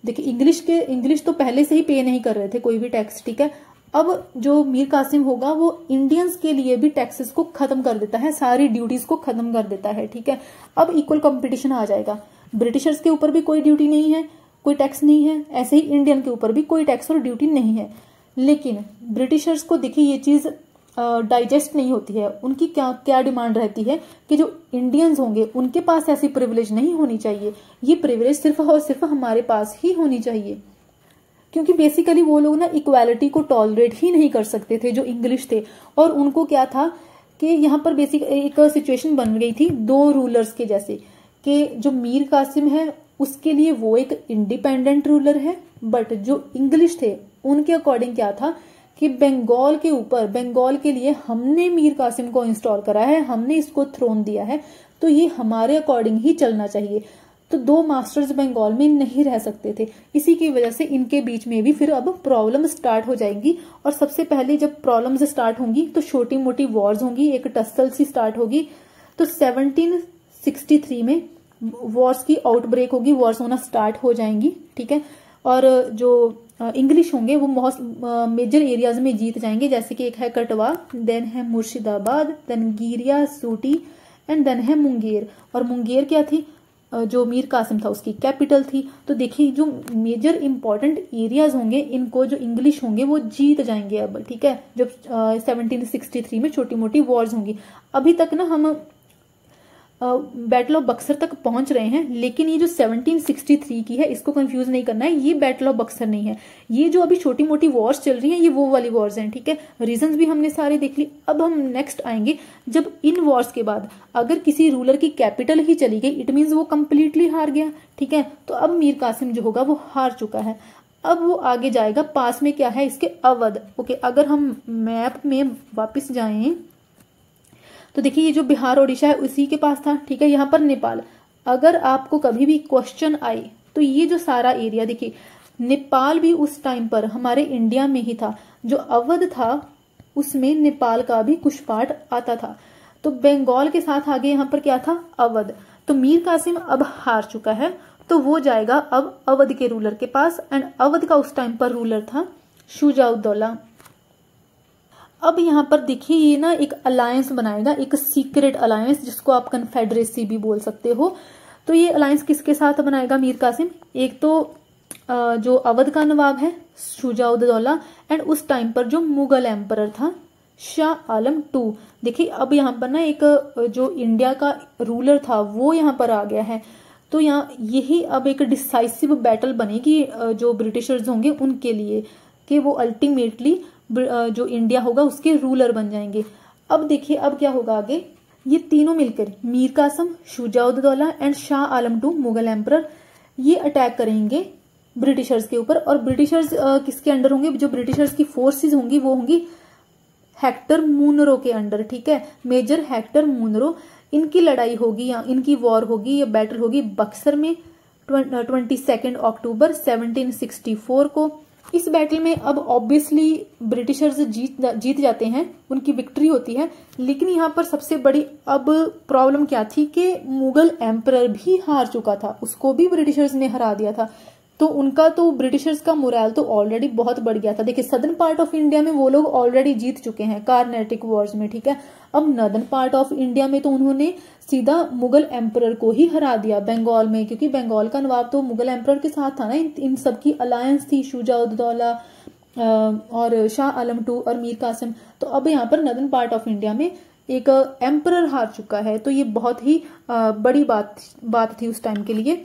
देखिए इंग्लिश तो पहले से ही पे नहीं कर रहे थे कोई भी टैक्स, ठीक है। अब जो मीर कासिम होगा वो इंडियंस के लिए भी टैक्सेस को खत्म कर देता है, सारी ड्यूटीज को खत्म कर देता है, ठीक है। अब इक्वल कंपटीशन आ जाएगा, ब्रिटिशर्स के ऊपर भी कोई ड्यूटी नहीं है, कोई टैक्स नहीं है, ऐसे ही इंडियन के ऊपर भी कोई टैक्स और ड्यूटी नहीं है। लेकिन ब्रिटिशर्स को देखिए ये चीज डाइजेस्ट नहीं होती है। उनकी क्या डिमांड रहती है कि जो इंडियंस होंगे उनके पास ऐसी प्रिविलेज नहीं होनी चाहिए, ये प्रिविलेज सिर्फ और सिर्फ हमारे पास ही होनी चाहिए। क्योंकि बेसिकली वो लोग ना इक्वालिटी को टॉलरेट ही नहीं कर सकते थे जो इंग्लिश थे। और उनको क्या था कि यहाँ पर बेसिक एक सिचुएशन बन गई थी दो रूलर्स के जैसे, कि जो मीर कासिम है उसके लिए वो एक इंडिपेंडेंट रूलर है, बट जो इंग्लिश थे उनके अकॉर्डिंग क्या था कि बंगाल के ऊपर, बंगाल के लिए हमने मीर कासिम को इंस्टॉल करा है, हमने इसको थ्रोन दिया है, तो ये हमारे अकॉर्डिंग ही चलना चाहिए। तो दो मास्टर्स बंगाल में नहीं रह सकते थे। इसी की वजह से इनके बीच में भी फिर अब प्रॉब्लम स्टार्ट हो जाएंगी। और सबसे पहले जब प्रॉब्लम्स स्टार्ट होंगी तो छोटी मोटी वॉर्स होंगी, एक टसल सी स्टार्ट होगी। तो 1763 में वॉर्स की आउटब्रेक होगी, वॉर्स होना स्टार्ट हो जाएंगी, ठीक है। और जो इंग्लिश होंगे वो मेजर एरियाज में जीत जाएंगे, जैसे कि एक है कटवा, देन है मुर्शिदाबाद, देन गिरिया, सूटी एंड देन है मुंगेर, और मुंगेर क्या थी, जो मीर कासिम था उसकी कैपिटल थी। तो देखिए जो मेजर इंपॉर्टेंट एरियाज होंगे इनको जो इंग्लिश होंगे वो जीत जाएंगे अब, ठीक है, जब 1763 में छोटी मोटी वॉर्स होंगी। अभी तक ना हम बैटल ऑफ बक्सर तक पहुंच रहे हैं, लेकिन ये जो 1763 की है इसको कंफ्यूज नहीं करना है, ये बैटल ऑफ बक्सर नहीं है। ये जो अभी छोटी मोटी वॉर्स चल रही हैं ये वो वाली वॉर्स हैं, ठीक है। रीजंस भी हमने सारे देख ली। अब हम नेक्स्ट आएंगे, जब इन वॉर्स के बाद अगर किसी रूलर की कैपिटल ही चली गई इट मीन्स वो कंप्लीटली हार गया, ठीक है। तो अब मीर कासिम जो होगा वो हार चुका है। अब वो आगे जाएगा, पास में क्या है इसके, अवध। ओके, अगर हम मैप में वापिस जाएं तो देखिए ये जो बिहार ओडिशा है उसी के पास था, ठीक है। यहाँ पर नेपाल, अगर आपको कभी भी क्वेश्चन आए तो ये जो सारा एरिया देखिए, नेपाल भी उस टाइम पर हमारे इंडिया में ही था। जो अवध था उसमें नेपाल का भी कुछ पार्ट आता था। तो बंगाल के साथ आगे यहाँ पर क्या था, अवध। तो मीर कासिम अब हार चुका है, तो वो जाएगा अब अवध के रूलर के पास, एंड अवध का उस टाइम पर रूलर था शुजाउद्दौला। अब यहाँ पर देखिए ये ना एक अलायंस बनाएगा, एक सीक्रेट अलायंस जिसको आप कन्फेडरेसी भी बोल सकते हो। तो ये अलायंस किसके साथ बनाएगा मीर कासिम, एक तो जो अवध का नवाब है शुजाउद्दौला, एंड उस टाइम पर जो मुगल एम्परर था शाह आलम II। देखिए अब यहाँ पर ना एक जो इंडिया का रूलर था वो यहाँ पर आ गया है। तो यहाँ यही अब एक डिसाइसिव बैटल बनेगी जो ब्रिटिशर्स होंगे उनके लिए, कि वो अल्टीमेटली जो इंडिया होगा उसके रूलर बन जाएंगे। अब देखिए अब क्या होगा आगे, ये तीनों मिलकर Mir Qasim, Shujauddaula and Shah Alam II Mughal emperor ये अटैक करेंगे ब्रिटिशर्स के ऊपर। और ब्रिटिशर्स किसके अंडर होंगे, जो ब्रिटिशर्स की फोर्सेस होंगी वो होंगी हेक्टर मुनरो के अंडर, ठीक है, मेजर हेक्टर मुनरो। इनकी लड़ाई होगी या इनकी वॉर होगी या बैटल होगी बक्सर में 22 अक्टूबर 1764 को। इस बैटल में अब ऑब्वियसली ब्रिटिशर्स जीत जाते हैं, उनकी विक्ट्री होती है। लेकिन यहाँ पर सबसे बड़ी अब प्रॉब्लम क्या थी कि मुगल एम्परर भी हार चुका था, उसको भी ब्रिटिशर्स ने हरा दिया था। तो उनका तो ब्रिटिशर्स का मोरल तो ऑलरेडी बहुत बढ़ गया था। देखिए सदर्न पार्ट ऑफ इंडिया में वो लोग ऑलरेडी जीत चुके हैं कार्नेटिक वॉर्स में, ठीक है। अब नॉर्दर्न पार्ट ऑफ इंडिया में तो उन्होंने सीधा मुगल एम्परर को ही हरा दिया बंगाल में, क्योंकि बंगाल का नवाब तो मुगल एम्परर के साथ था ना, इन सबकी अलायंस थी शुजाउद्दौला और शाह आलम II और मीर कासिम। तो अब यहाँ पर नॉर्दर्न पार्ट ऑफ इंडिया में एक एम्परर हार चुका है, तो ये बहुत ही बड़ी बात थी उस टाइम के लिए।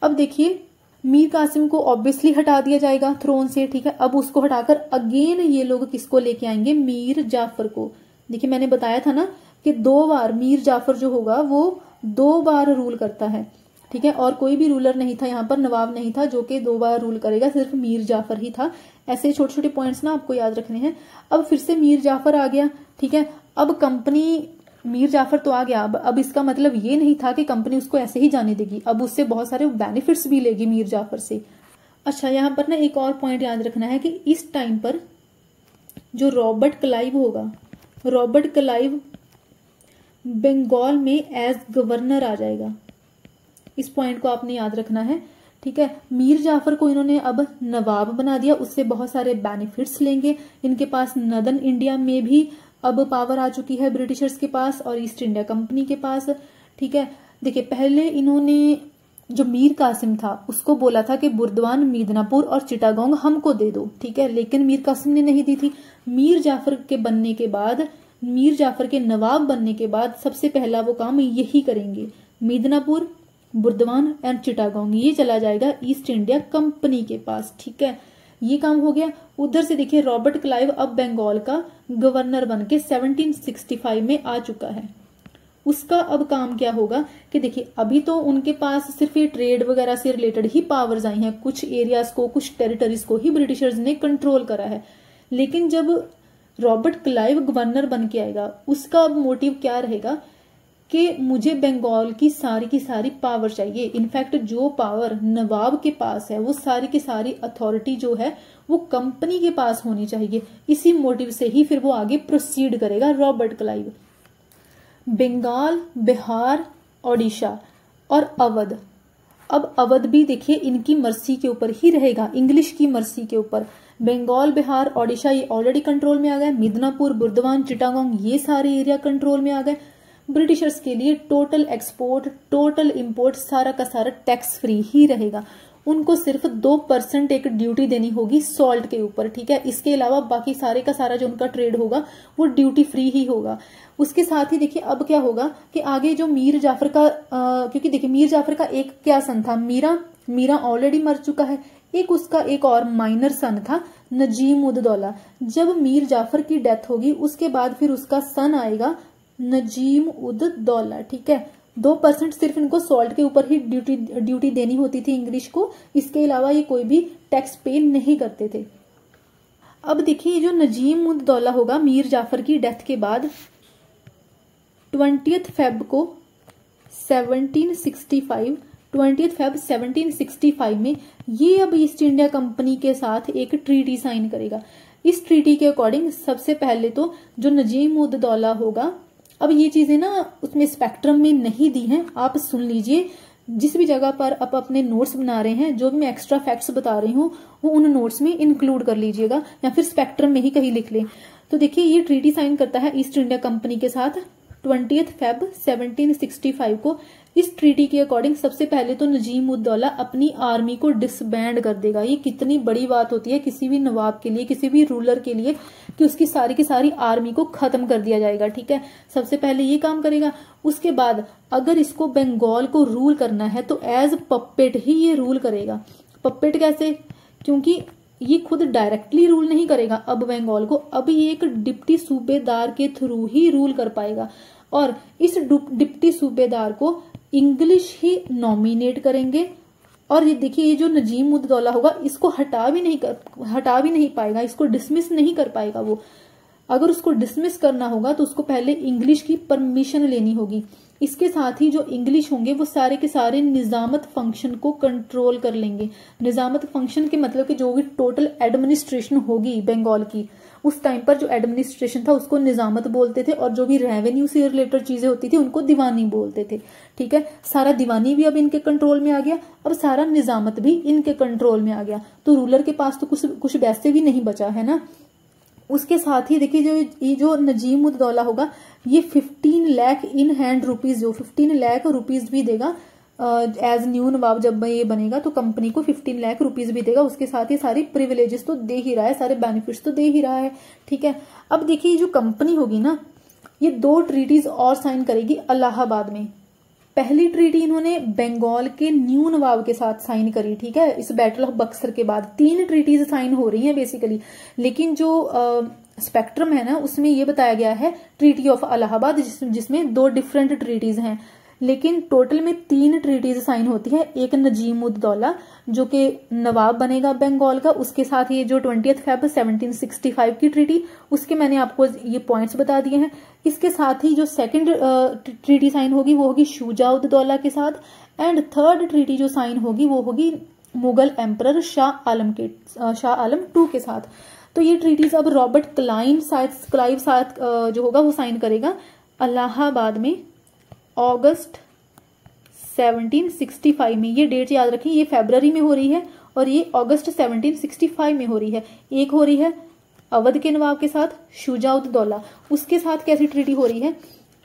अब देखिए मीर कासिम को ऑब्वियसली हटा दिया जाएगा थ्रोन से, ठीक है। अब उसको हटाकर अगेन ये लोग किसको लेके आएंगे, मीर जाफर को। देखिए मैंने बताया था ना कि 2 बार मीर जाफर जो होगा वो 2 बार रूल करता है, ठीक है। और कोई भी रूलर नहीं था यहाँ पर, नवाब नहीं था जो कि 2 बार रूल करेगा, सिर्फ मीर जाफर ही था। ऐसे छोटे छोटे पॉइंट्स ना आपको याद रखने हैं। अब फिर से मीर जाफर आ गया, ठीक है। अब कंपनी, मीर जाफर तो आ गया, अब इसका मतलब ये नहीं था कि कंपनी उसको ऐसे ही जाने देगी, अब उससे बहुत सारे बेनिफिट्स भी लेगी मीर जाफर से। अच्छा यहाँ पर ना एक और पॉइंट याद रखना है कि इस टाइम पर जो रॉबर्ट क्लाइव होगा, रॉबर्ट क्लाइव बंगाल में एज गवर्नर आ जाएगा। इस पॉइंट को आपने याद रखना है, ठीक है। मीर जाफर को इन्होंने अब नवाब बना दिया, उससे बहुत सारे बेनिफिट्स लेंगे। इनके पास नॉर्दर्न इंडिया में भी अब पावर आ चुकी है ब्रिटिशर्स के पास और ईस्ट इंडिया कंपनी के पास, ठीक है। देखिए पहले इन्होंने जो मीर कासिम था उसको बोला था कि बुर्दवान, मिदनापुर और चिटागोंग हमको दे दो, ठीक है, लेकिन मीर कासिम ने नहीं दी थी। मीर जाफर के बनने के बाद, मीर जाफर के नवाब बनने के बाद सबसे पहला वो काम यही करेंगे, मिदनापुर, बुर्दवान एंड चिटागोंग ये चला जाएगा ईस्ट इंडिया कंपनी के पास, ठीक है। ये काम हो गया। उधर से देखिए रॉबर्ट क्लाइव अब बंगाल का गवर्नर बनके 1765 में आ चुका है। उसका अब काम क्या होगा कि देखिए अभी तो उनके पास सिर्फ ये ट्रेड वगैरह से रिलेटेड ही पावर्स आई हैं, कुछ एरियाज को, कुछ टेरिटरीज को ही ब्रिटिशर्स ने कंट्रोल करा है। लेकिन जब रॉबर्ट क्लाइव गवर्नर बन के आएगा उसका अब मोटिव क्या रहेगा कि मुझे बंगाल की सारी पावर चाहिए। इनफैक्ट जो पावर नवाब के पास है वो सारी की सारी अथॉरिटी जो है वो कंपनी के पास होनी चाहिए। इसी मोटिव से ही फिर वो आगे प्रोसीड करेगा रॉबर्ट क्लाइव। बंगाल, बिहार, ओडिशा और अवध, अब अवध भी देखिए इनकी मर्जी के ऊपर ही रहेगा, इंग्लिश की मर्जी के ऊपर। बंगाल, बिहार, ओडिशा ये ऑलरेडी कंट्रोल में आ गए। मिदनापुर, बुर्दवान, चिटागोंग ये सारे एरिया कंट्रोल में आ गए। ब्रिटिशर्स के लिए टोटल एक्सपोर्ट, टोटल इंपोर्ट सारा का सारा टैक्स फ्री ही रहेगा। उनको सिर्फ 2% एक ड्यूटी देनी होगी सॉल्ट के ऊपर, ठीक है। इसके अलावा बाकी सारे का सारा जो उनका ट्रेड होगा वो ड्यूटी फ्री ही होगा। उसके साथ ही देखिए अब क्या होगा कि आगे जो मीर जाफर का क्योंकि देखिए मीर जाफर का एक क्या सन था, मीरा ऑलरेडी मर चुका है, एक उसका एक और माइनर सन था नजीम उद दौला। जब मीर जाफर की डेथ होगी उसके बाद फिर उसका सन आएगा नजीम उद दौला, ठीक है। 2% सिर्फ इनको सॉल्ट के ऊपर ही ड्यूटी देनी होती थी इंग्लिश को, इसके अलावा ये कोई भी टैक्स पे नहीं करते थे। अब देखिए जो नजीम उद दौला होगा मीर जाफर की डेथ के बाद 20 फेब को 1765 में ये अब ईस्ट इंडिया कंपनी के साथ एक ट्रीटी साइन करेगा। इस ट्रीटी के अकॉर्डिंग सबसे पहले तो जो नजीम उद दौला होगा, अब ये चीजें ना उसमें स्पेक्ट्रम में नहीं दी हैं, आप सुन लीजिए। जिस भी जगह पर आप अपने नोट्स बना रहे हैं, जो भी मैं एक्स्ट्रा फैक्ट्स बता रही हूँ वो उन नोट्स में इंक्लूड कर लीजिएगा या फिर स्पेक्ट्रम में ही कहीं लिख लें। तो देखिए ये ट्रीटी साइन करता है ईस्ट इंडिया कंपनी के साथ 20 फेब 1765 को। इस ट्रीटी के अकॉर्डिंग सबसे पहले तो नजीम उद दौला अपनी आर्मी को डिसबैंड कर देगा। ये कितनी बड़ी बात होती है किसी भी नवाब के लिए, किसी भी रूलर के लिए, कि उसकी सारी की सारी आर्मी को खत्म कर दिया जाएगा, ठीक है। सबसे पहले ये काम करेगा। उसके बाद अगर इसको बंगाल को रूल करना है तो एज पपेट ही ये रूल करेगा। पपेट कैसे? क्योंकि ये खुद डायरेक्टली रूल नहीं करेगा अब बंगाल को, अब ये एक डिप्टी सूबेदार के थ्रू ही रूल कर पाएगा। और इस डिप्टी सूबेदार को इंग्लिश ही नॉमिनेट करेंगे। और ये देखिए ये जो नजीम उद दौला होगा इसको हटा भी नहीं पाएगा, इसको डिसमिस नहीं कर पाएगा वो। अगर उसको डिसमिस करना होगा तो उसको पहले इंग्लिश की परमिशन लेनी होगी। इसके साथ ही जो इंग्लिश होंगे वो सारे के सारे निजामत फंक्शन को कंट्रोल कर लेंगे। निजामत फंक्शन के मतलब कि जो भी टोटल एडमिनिस्ट्रेशन होगी बंगाल की, उस टाइम पर जो एडमिनिस्ट्रेशन था उसको निजामत बोलते थे, और जो भी रेवेन्यू से रिलेटेड चीजें होती थी उनको दीवानी बोलते थे, ठीक है। सारा दीवानी भी अब इनके कंट्रोल में आ गया, अब सारा निजामत भी इनके कंट्रोल में आ गया। तो रूलर के पास तो कुछ वैसे भी नहीं बचा है ना। उसके साथ ही देखिए जो नजीम उद दौला होगा ये 15 लाख इन हैंड रुपीज, जो 15 लाख रुपीज भी देगा एज न्यू नवाब। जब ये बनेगा तो कंपनी को 15 लाख रुपीज भी देगा। उसके साथ ही सारी प्रिविलेजेस तो दे ही रहा है, सारे बेनिफिट्स तो दे ही रहा है, ठीक है। अब देखिए जो कंपनी होगी ना ये 2 ट्रीटीज और साइन करेगी इलाहाबाद में। पहली ट्रीटी इन्होंने बंगाल के न्यू नवाब के साथ साइन करी, ठीक है। इस बैटल ऑफ बक्सर के बाद 3 ट्रीटीज साइन हो रही हैं बेसिकली, लेकिन जो स्पेक्ट्रम है ना उसमें ये बताया गया है ट्रीटी ऑफ इलाहाबाद, जिसमें 2 डिफरेंट ट्रीटीज हैं, लेकिन टोटल में 3 ट्रीटीज साइन होती है। एक नजीम उद दौला जो कि नवाब बनेगा बंगाल का, उसके साथ ये जो 20 फेब 1765 की ट्रीटी, उसके मैंने आपको ये पॉइंट्स बता दिए हैं। इसके साथ ही जो सेकंड ट्रीटी साइन होगी वो होगी शुजा उद दौला के साथ, एंड थर्ड ट्रीटी जो साइन होगी वो होगी मुगल एम्परर शाह आलम II के साथ। तो ये ट्रीटीज अब रॉबर्ट क्लाइव साथ जो होगा वो साइन करेगा इलाहाबाद में अगस्त 1765 में। ये डेट याद रखें, ये फरवरी में हो रही है और ये अगस्त 1765 में हो रही है। एक हो रही है अवध के नवाब के साथ शुजा उद दौला, उसके साथ कैसी ट्रीटी हो रही है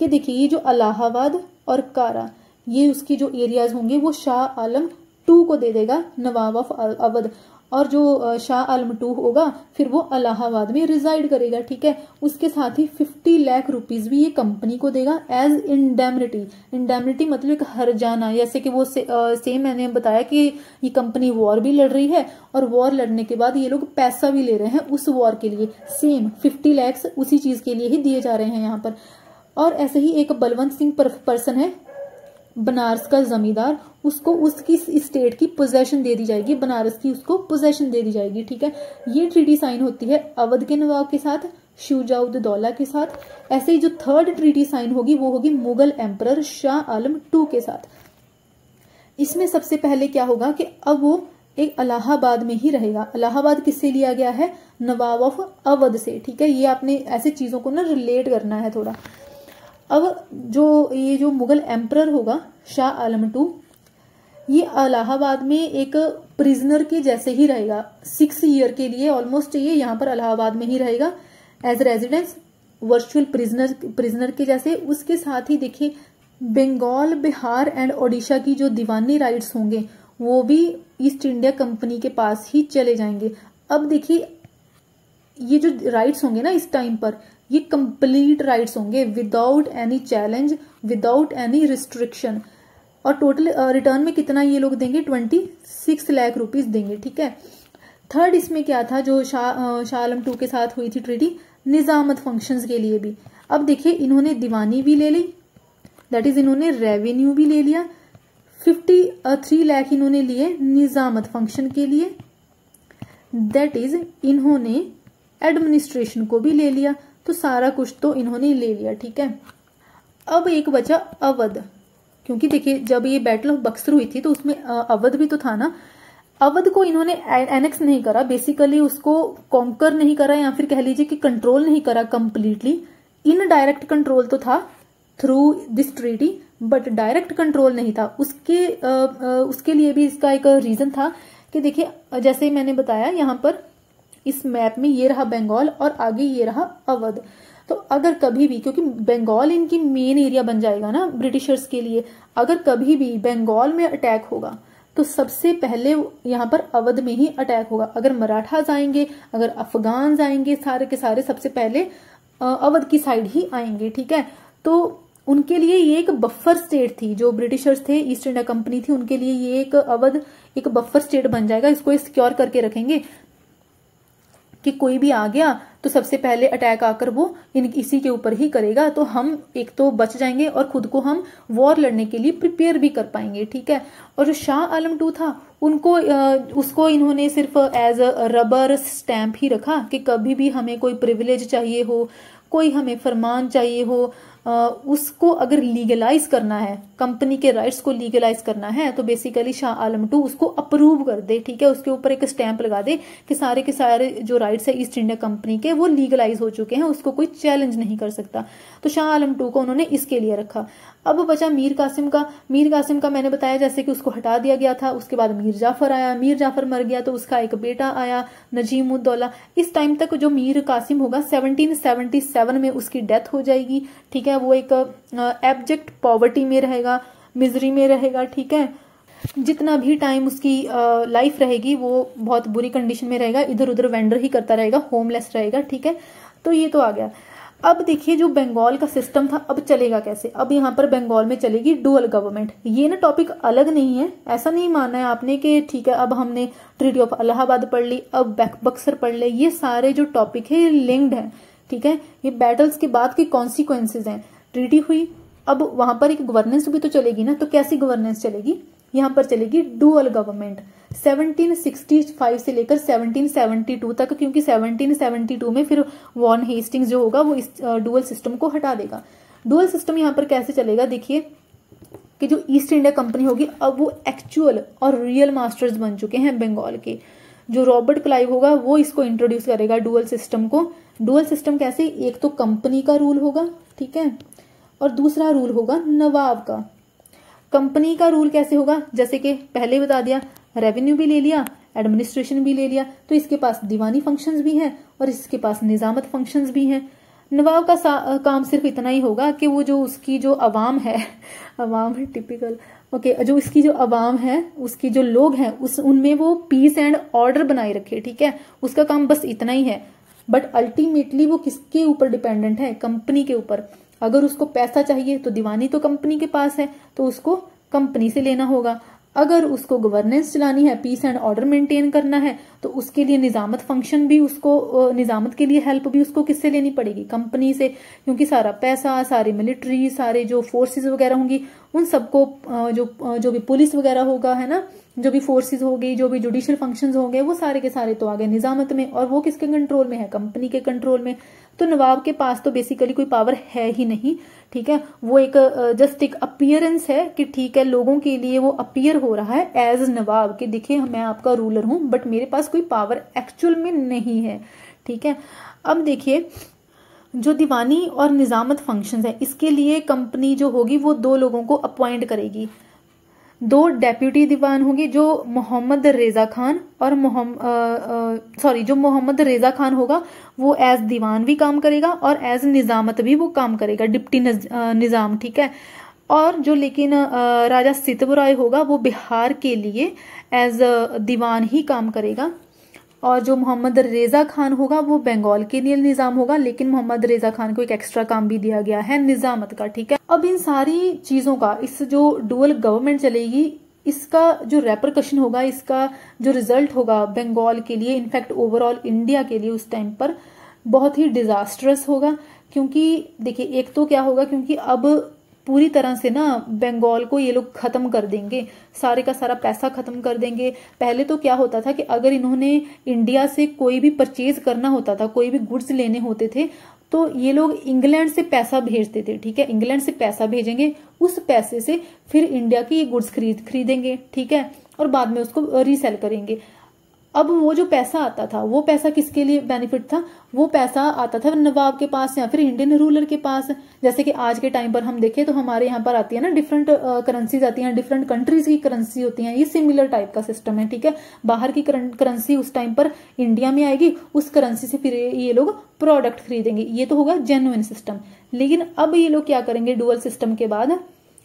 कि देखिए ये जो इलाहाबाद और कारा, ये उसकी जो एरियाज होंगे वो शाह आलम II को दे देगा, नवाब ऑफ अवध। और जो शाह आलम II होगा फिर वो इलाहाबाद में रिजाइड करेगा, ठीक है। उसके साथ ही 50 लाख रुपीज भी ये कंपनी को देगा एज इंडेमनिटी। इंडेमनिटी मतलब एक हर्जाना, जैसे कि वो सेम मैंने बताया कि ये कंपनी वॉर भी लड़ रही है और वॉर लड़ने के बाद ये लोग पैसा भी ले रहे हैं उस वॉर के लिए, सेम 50 लाख उसी चीज के लिए ही दिए जा रहे हैं यहाँ पर। और ऐसे ही एक बलवंत सिंह पर्सन है बनारस का जमींदार, उसको उसकी स्टेट की पोजेशन दे दी जाएगी, बनारस की उसको पोजेशन दे दी जाएगी, ठीक है। ये ट्रीटी साइन होती है अवध के नवाब के साथ शुजा उद दौला के साथ। ऐसे ही जो थर्ड ट्रीटी साइन होगी वो होगी मुगल एम्परर शाह आलम II के साथ। इसमें सबसे पहले क्या होगा कि अब वो एक इलाहाबाद में ही रहेगा। इलाहाबाद किससे लिया गया है? नवाब ऑफ अवध से, ठीक है। ये आपने ऐसे चीजों को ना रिलेट करना है थोड़ा। अब ये जो मुगल एम्परर होगा शाह आलम II, ये इलाहाबाद में एक प्रिजनर के जैसे ही रहेगा 6 ईयर के लिए ऑलमोस्ट। ये यहाँ पर इलाहाबाद में ही रहेगा एज रेजिडेंस। वर्चुअल प्रिजनर के जैसे। उसके साथ ही देखिए बंगाल, बिहार एंड ओडिशा की जो दीवानी राइट्स होंगे वो भी ईस्ट इंडिया कंपनी के पास ही चले जाएंगे। अब देखिए ये जो राइट्स होंगे ना इस टाइम पर, ये कंप्लीट राइट्स होंगे without any challenge, without any restriction. और टोटल रिटर्न में कितना ये लोग देंगे, 26 लाख रुपीज देंगे। ठीक है। थर्ड इसमें क्या था जो शाह आलम 2 के साथ हुई थी ट्रीटी, निजामत फंक्शंस के लिए भी। अब देखिए इन्होंने दीवानी भी ले ली, दैट इज इन्होंने रेवेन्यू भी ले लिया, 53 लाख इन्होंने लिए निजामत फंक्शन के लिए, दैट इज इन्होंने एडमिनिस्ट्रेशन को भी ले लिया। तो सारा कुछ तो इन्होंने ले लिया। ठीक है। अब एक बचा अवध, क्योंकि देखिए जब ये बैटल ऑफ बक्सर हुई थी तो उसमें अवध भी तो था ना। अवध को इन्होंने एनेक्स नहीं करा, बेसिकली उसको कॉन्कर नहीं करा, या फिर कह लीजिए कि कंट्रोल नहीं करा कंप्लीटली। इनडायरेक्ट कंट्रोल तो था through this treaty, but direct control नहीं था। उसके लिए भी इसका एक रीजन था कि देखिए जैसे मैंने बताया यहाँ पर इस मैप में ये रहा बंगाल और आगे ये रहा अवध। तो अगर कभी भी, क्योंकि बंगाल इनकी मेन एरिया बन जाएगा ना ब्रिटिशर्स के लिए, अगर कभी भी बंगाल में अटैक होगा तो सबसे पहले यहाँ पर अवध में ही अटैक होगा। अगर मराठास आएंगे, अगर अफगान आएंगे, सारे के सारे सबसे पहले अवध की साइड ही आएंगे। ठीक है। तो उनके लिए ये एक बफर स्टेट थी, जो ब्रिटिशर्स थे, ईस्ट इंडिया कंपनी थी, उनके लिए ये एक अवध एक बफर स्टेट बन जाएगा। इसको सिक्योर करके रखेंगे कि कोई भी आ गया तो सबसे पहले अटैक आकर वो इसी के ऊपर ही करेगा, तो हम एक तो बच जाएंगे और खुद को हम वॉर लड़ने के लिए प्रिपेयर भी कर पाएंगे। ठीक है। और जो शाह आलम 2 था उसको इन्होंने सिर्फ एज अ रबर स्टैंप ही रखा कि कभी भी हमें कोई प्रिविलेज चाहिए हो, कोई हमें फरमान चाहिए हो, उसको अगर लीगलाइज करना है, कंपनी के राइट्स को लीगलाइज करना है, तो बेसिकली शाह आलम 2 उसको अप्रूव कर दे। ठीक है। उसके ऊपर एक स्टैंप लगा दे कि सारे के सारे जो राइट्स है ईस्ट इंडिया कंपनी के वो लीगलाइज हो चुके हैं, उसको कोई चैलेंज नहीं कर सकता। तो शाह आलम 2 को उन्होंने इसके लिए रखा। अब बचा मीर कासिम का। मीर कासिम का मैंने बताया जैसे कि उसको हटा दिया गया था। उसके बाद मीर जाफर आया, मीर जाफर मर गया तो उसका एक बेटा आया नजीमुद्दौला। इस टाइम तक जो मीर कासिम होगा 1777 में उसकी डेथ हो जाएगी। ठीक है। वो एक एब्जेक्ट पॉवर्टी में रहेगा, मिजरी में रहेगा। ठीक है। जितना भी टाइम उसकी लाइफ रहेगी वो बहुत बुरी कंडीशन में रहेगा, इधर उधर वेंडर ही करता रहेगा, होमलेस रहेगा। ठीक है। तो ये तो आ गया। अब देखिए जो बंगाल का सिस्टम था अब चलेगा कैसे। अब यहाँ पर बंगाल में चलेगी डुअल गवर्नमेंट। ये ना टॉपिक अलग नहीं है, ऐसा नहीं मानना है आपने कि ठीक है अब हमने ट्रीटी ऑफ इलाहाबाद पढ़ ली, अब बक्सर पढ़ ले। ये सारे जो टॉपिक है लिंक्ड है। ठीक है। ये बैटल्स के बाद के कॉन्सिक्वेंसेज हैं। ट्रीटी हुई, अब वहां पर एक गवर्नेंस भी तो चलेगी ना। तो कैसी गवर्नेंस चलेगी, यहाँ पर चलेगी डुअल गवर्नमेंट 1765 से लेकर 1772 तक, क्योंकि 1772 में फिर वॉन हेस्टिंग्स जो होगा वो इस डुअल सिस्टम को हटा देगा। डुअल सिस्टम यहाँ पर कैसे चलेगा, देखिए कि जो ईस्ट इंडिया कंपनी होगी अब वो एक्चुअल और रियल मास्टर्स बन चुके हैं बंगाल के। जो रॉबर्ट क्लाइव होगा वो इसको इंट्रोड्यूस करेगा डुअल सिस्टम को। डुअल सिस्टम कैसे, एक तो कंपनी का रूल होगा, ठीक है, और दूसरा रूल होगा नवाब का। कंपनी का रूल कैसे होगा, जैसे कि पहले बता दिया, रेवेन्यू भी ले लिया, एडमिनिस्ट्रेशन भी ले लिया, तो इसके पास दीवानी फंक्शंस भी हैं और इसके पास निजामत फंक्शंस भी हैं। नवाब का काम सिर्फ इतना ही होगा कि वो जो उसकी जो अवाम है, अवाम है टिपिकल, ओके, जो इसकी जो अवाम है, उसकी जो लोग हैं उनमें वो पीस एंड ऑर्डर बनाए रखे। ठीक है, उसका काम बस इतना ही है। बट अल्टीमेटली वो किसके ऊपर डिपेंडेंट है, कंपनी के ऊपर। अगर उसको पैसा चाहिए तो दीवानी तो कंपनी के पास है, तो उसको कंपनी से लेना होगा। अगर उसको गवर्नेंस चलानी है, पीस एंड ऑर्डर मेंटेन करना है, तो उसके लिए निजामत फंक्शन भी उसको, निजामत के लिए हेल्प भी उसको किससे लेनी पड़ेगी, कंपनी से, क्योंकि सारा पैसा, सारी मिलिट्री, सारे जो फोर्सेस वगैरह होंगी उन सबको, जो भी पुलिस वगैरह होगा, है ना, जो भी फोर्सेस होगी, जो भी जुडिशियल फंक्शंस होंगे, वो सारे के सारे तो आ गए निजामत में, और वो किसके कंट्रोल में है, कंपनी के कंट्रोल में। तो नवाब के पास तो बेसिकली कोई पावर है ही नहीं। ठीक है, वो एक जस्ट एक अपीयरेंस है कि ठीक है लोगों के लिए वो अपीयर हो रहा है एज नवाब, कि देखिए मैं आपका रूलर हूं, बट मेरे पास कोई पावर एक्चुअल में नहीं है। ठीक है, अब देखिए जो दीवानी और निजामत फंक्शंस है, इसके लिए कंपनी जो होगी वो 2 लोगों को अपॉइंट करेगी। 2 डेप्यूटी दीवान होंगे, जो मोहम्मद रेजा खान और जो मोहम्मद रेजा खान होगा वो एज दीवान भी काम करेगा और एज निजामत भी वो काम करेगा, डिप्टी निजाम, ठीक है। और जो लेकिन राजा सितबराय होगा वो बिहार के लिए एज दीवान ही काम करेगा। और जो मोहम्मद रेजा खान होगा वो बंगाल के लिए निजाम होगा, लेकिन मोहम्मद रेजा खान को एक एक्स्ट्रा काम भी दिया गया है निजामत का, ठीक है। अब इन सारी चीजों का, इस जो डुअल गवर्नमेंट चलेगी, इसका जो रेपरकशन होगा, इसका जो रिजल्ट होगा बंगाल के लिए, इनफैक्ट ओवरऑल इंडिया के लिए उस टाइम पर बहुत ही डिजास्टरस होगा। क्योंकि देखिए, एक तो क्या होगा, क्योंकि अब पूरी तरह से ना बंगाल को ये लोग खत्म कर देंगे, सारे का सारा पैसा खत्म कर देंगे। पहले तो क्या होता था कि अगर इन्होंने इंडिया से कोई भी परचेज करना होता था, कोई भी गुड्स लेने होते थे, तो ये लोग इंग्लैंड से पैसा भेजते थे, ठीक है। इंग्लैंड से पैसा भेजेंगे, उस पैसे से फिर इंडिया की ये गुड्स खरीदेंगे, ठीक है, और बाद में उसको रीसेल करेंगे। अब वो जो पैसा आता था, वो पैसा किसके लिए बेनिफिट था? वो पैसा आता था नवाब के पास या फिर इंडियन रूलर के पास। जैसे कि आज के टाइम पर हम देखें तो हमारे यहाँ पर आती है ना डिफरेंट करेंसीज आती हैं, डिफरेंट कंट्रीज की करेंसी होती हैं, ये सिमिलर टाइप का सिस्टम है, ठीक है। बाहर की करेंसी उस टाइम पर इंडिया में आएगी, उस करेंसी से फिर ये लोग प्रोडक्ट खरीदेंगे, ये तो होगा जेन्युइन सिस्टम। लेकिन अब ये लोग क्या करेंगे, डुअल सिस्टम के बाद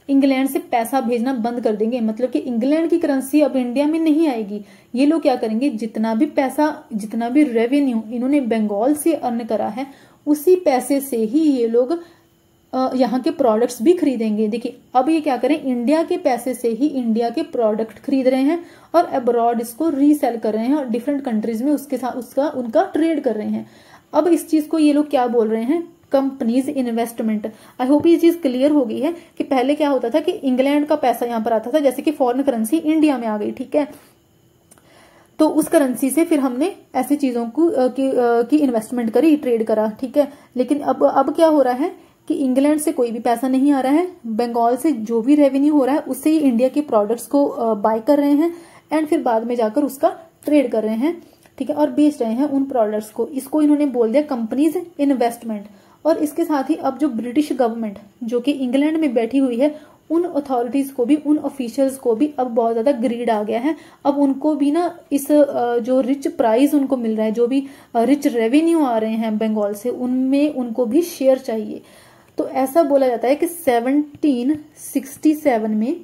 इंग्लैंड से पैसा भेजना बंद कर देंगे, मतलब कि इंग्लैंड की करेंसी अब इंडिया में नहीं आएगी। ये लोग क्या करेंगे, जितना भी पैसा, जितना भी रेवेन्यू इन्होंने बंगाल से अर्न करा है, उसी पैसे से ही ये लोग यहाँ के प्रोडक्ट्स भी खरीदेंगे। देखिए, अब ये क्या करें, इंडिया के पैसे से ही इंडिया के प्रोडक्ट खरीद रहे हैं और अब्रॉड इसको रीसेल कर रहे हैं और डिफरेंट कंट्रीज में उसके साथ उनका ट्रेड कर रहे हैं। अब इस चीज को ये लोग क्या बोल रहे हैं, कंपनीज इन्वेस्टमेंट। आई होप ये चीज क्लियर हो गई है कि पहले क्या होता था कि इंग्लैंड का पैसा यहां पर आता था, जैसे कि फॉरेन करेंसी इंडिया में आ गई, ठीक है, तो उस करेंसी से फिर हमने ऐसी चीजों की इन्वेस्टमेंट करी, ट्रेड करा, ठीक है। लेकिन अब क्या हो रहा है कि इंग्लैंड से कोई भी पैसा नहीं आ रहा है, बंगाल से जो भी रेवेन्यू हो रहा है उससे ही इंडिया के प्रोडक्ट्स को बाय कर रहे हैं एंड फिर बाद में जाकर उसका ट्रेड कर रहे हैं, ठीक है, और बेच रहे हैं उन प्रोडक्ट्स को। इसको इन्होंने बोल दिया कंपनीज इन्वेस्टमेंट। और इसके साथ ही अब जो ब्रिटिश गवर्नमेंट जो कि इंग्लैंड में बैठी हुई है, उन अथॉरिटीज को भी, उन ऑफिशियल्स को भी अब बहुत ज्यादा ग्रीड आ गया है। अब उनको भी ना इस जो रिच प्राइस उनको मिल रहा है, जो भी रिच रेवेन्यू आ रहे हैं बंगाल से, उनमें उनको भी शेयर चाहिए। तो ऐसा बोला जाता है कि 1767 में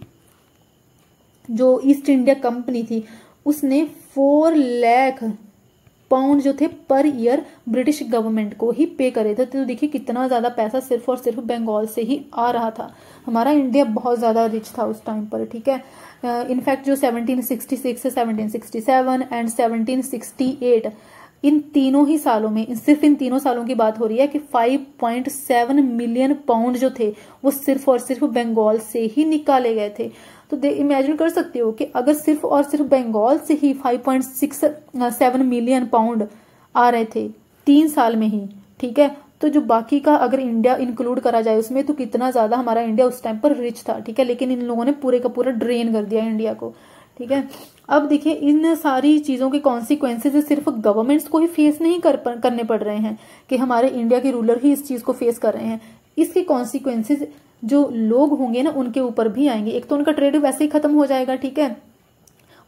जो ईस्ट इंडिया कंपनी थी उसने 4 लाख पाउंड जो थे पर ईयर ब्रिटिश गवर्नमेंट को ही पे करे थे। तो देखिए कितना ज्यादा पैसा सिर्फ और सिर्फ बंगाल से ही आ रहा था। हमारा इंडिया बहुत ज्यादा रिच था उस टाइम पर, ठीक है। इनफैक्ट जो 1766 से 1767 एंड 1768 इन तीनों ही सालों में, सिर्फ इन तीनों सालों की बात हो रही है कि 5.7 मिलियन पाउंड जो थे वो सिर्फ और सिर्फ बंगाल से ही निकाले गए थे। तो इमेजिन कर सकते हो कि अगर सिर्फ और सिर्फ बंगाल से ही 5.67 मिलियन पाउंड आ रहे थे 3 साल में ही, ठीक है, तो जो बाकी का अगर इंडिया इंक्लूड करा जाए उसमें, तो कितना ज्यादा हमारा इंडिया उस टाइम पर रिच था, ठीक है। लेकिन इन लोगों ने पूरे का पूरा ड्रेन कर दिया इंडिया को, ठीक है। अब देखिए इन सारी चीजों के कॉन्सिक्वेंसेज सिर्फ गवर्नमेंट्स को ही फेस नहीं करने पड़ रहे हैं कि हमारे इंडिया के रूलर ही इस चीज को फेस कर रहे हैं, इसके कॉन्सिक्वेंसेज जो लोग होंगे ना उनके ऊपर भी आएंगे। एक तो उनका ट्रेड वैसे ही खत्म हो जाएगा, ठीक है,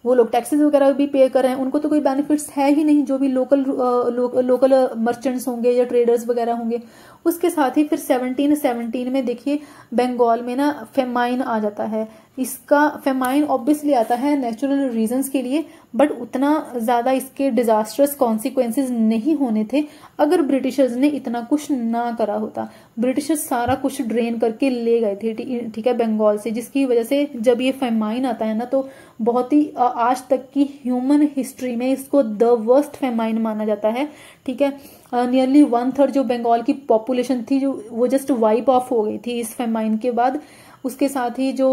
वो लोग टैक्सेस वगैरह भी पे कर रहे हैं, उनको तो कोई बेनिफिट्स है ही नहीं। जो भी लोकल मर्चेंट्स होंगे या ट्रेडर्स वगैरह होंगे, उसके साथ ही फिर 1717 में देखिए बंगाल में ना फेमाइन आ जाता है। इसका फेमाइन ऑब्वियसली आता है नेचुरल रीजंस के लिए, बट उतना ज्यादा इसके डिजास्टर्स कॉन्सिक्वेंसेज नहीं होने थे अगर ब्रिटिशर्स ने इतना कुछ ना करा होता। ब्रिटिशर्स सारा कुछ ड्रेन करके ले गए थे, ठीक है, बंगाल से, जिसकी वजह से जब ये फेमाइन आता है ना तो बहुत ही आज तक की ह्यूमन हिस्ट्री में इसको द वर्स्ट फेमाइन माना जाता है, ठीक है। नियरली 1/3 जो बंगाल की पॉपुलेशन थी जो वो जस्ट वाइप ऑफ हो गई थी इस फेमाइन के बाद। उसके साथ ही जो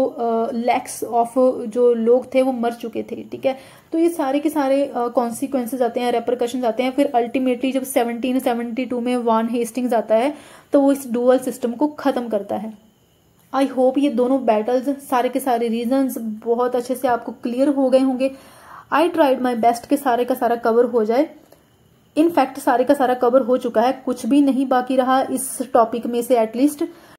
लैक्स ऑफ जो लोग थे वो मर चुके थे, ठीक है। तो ये सारे के सारे कॉन्सिक्वेंसेज आते हैं, रेपरकशंस आते हैं। फिर अल्टीमेटली जब 1772 में वॉन हेस्टिंग्स आता है तो वो इस डुअल सिस्टम को खत्म करता है। आई होप ये दोनों बैटल्स, सारे के सारे रीजंस बहुत अच्छे से आपको क्लियर हो गए होंगे। आई ट्राइड माई बेस्ट कि सारे का सारा कवर हो जाए। इनफैक्ट सारे का सारा कवर हो चुका है, कुछ भी नहीं बाकी रहा इस टॉपिक में से एटलीस्ट।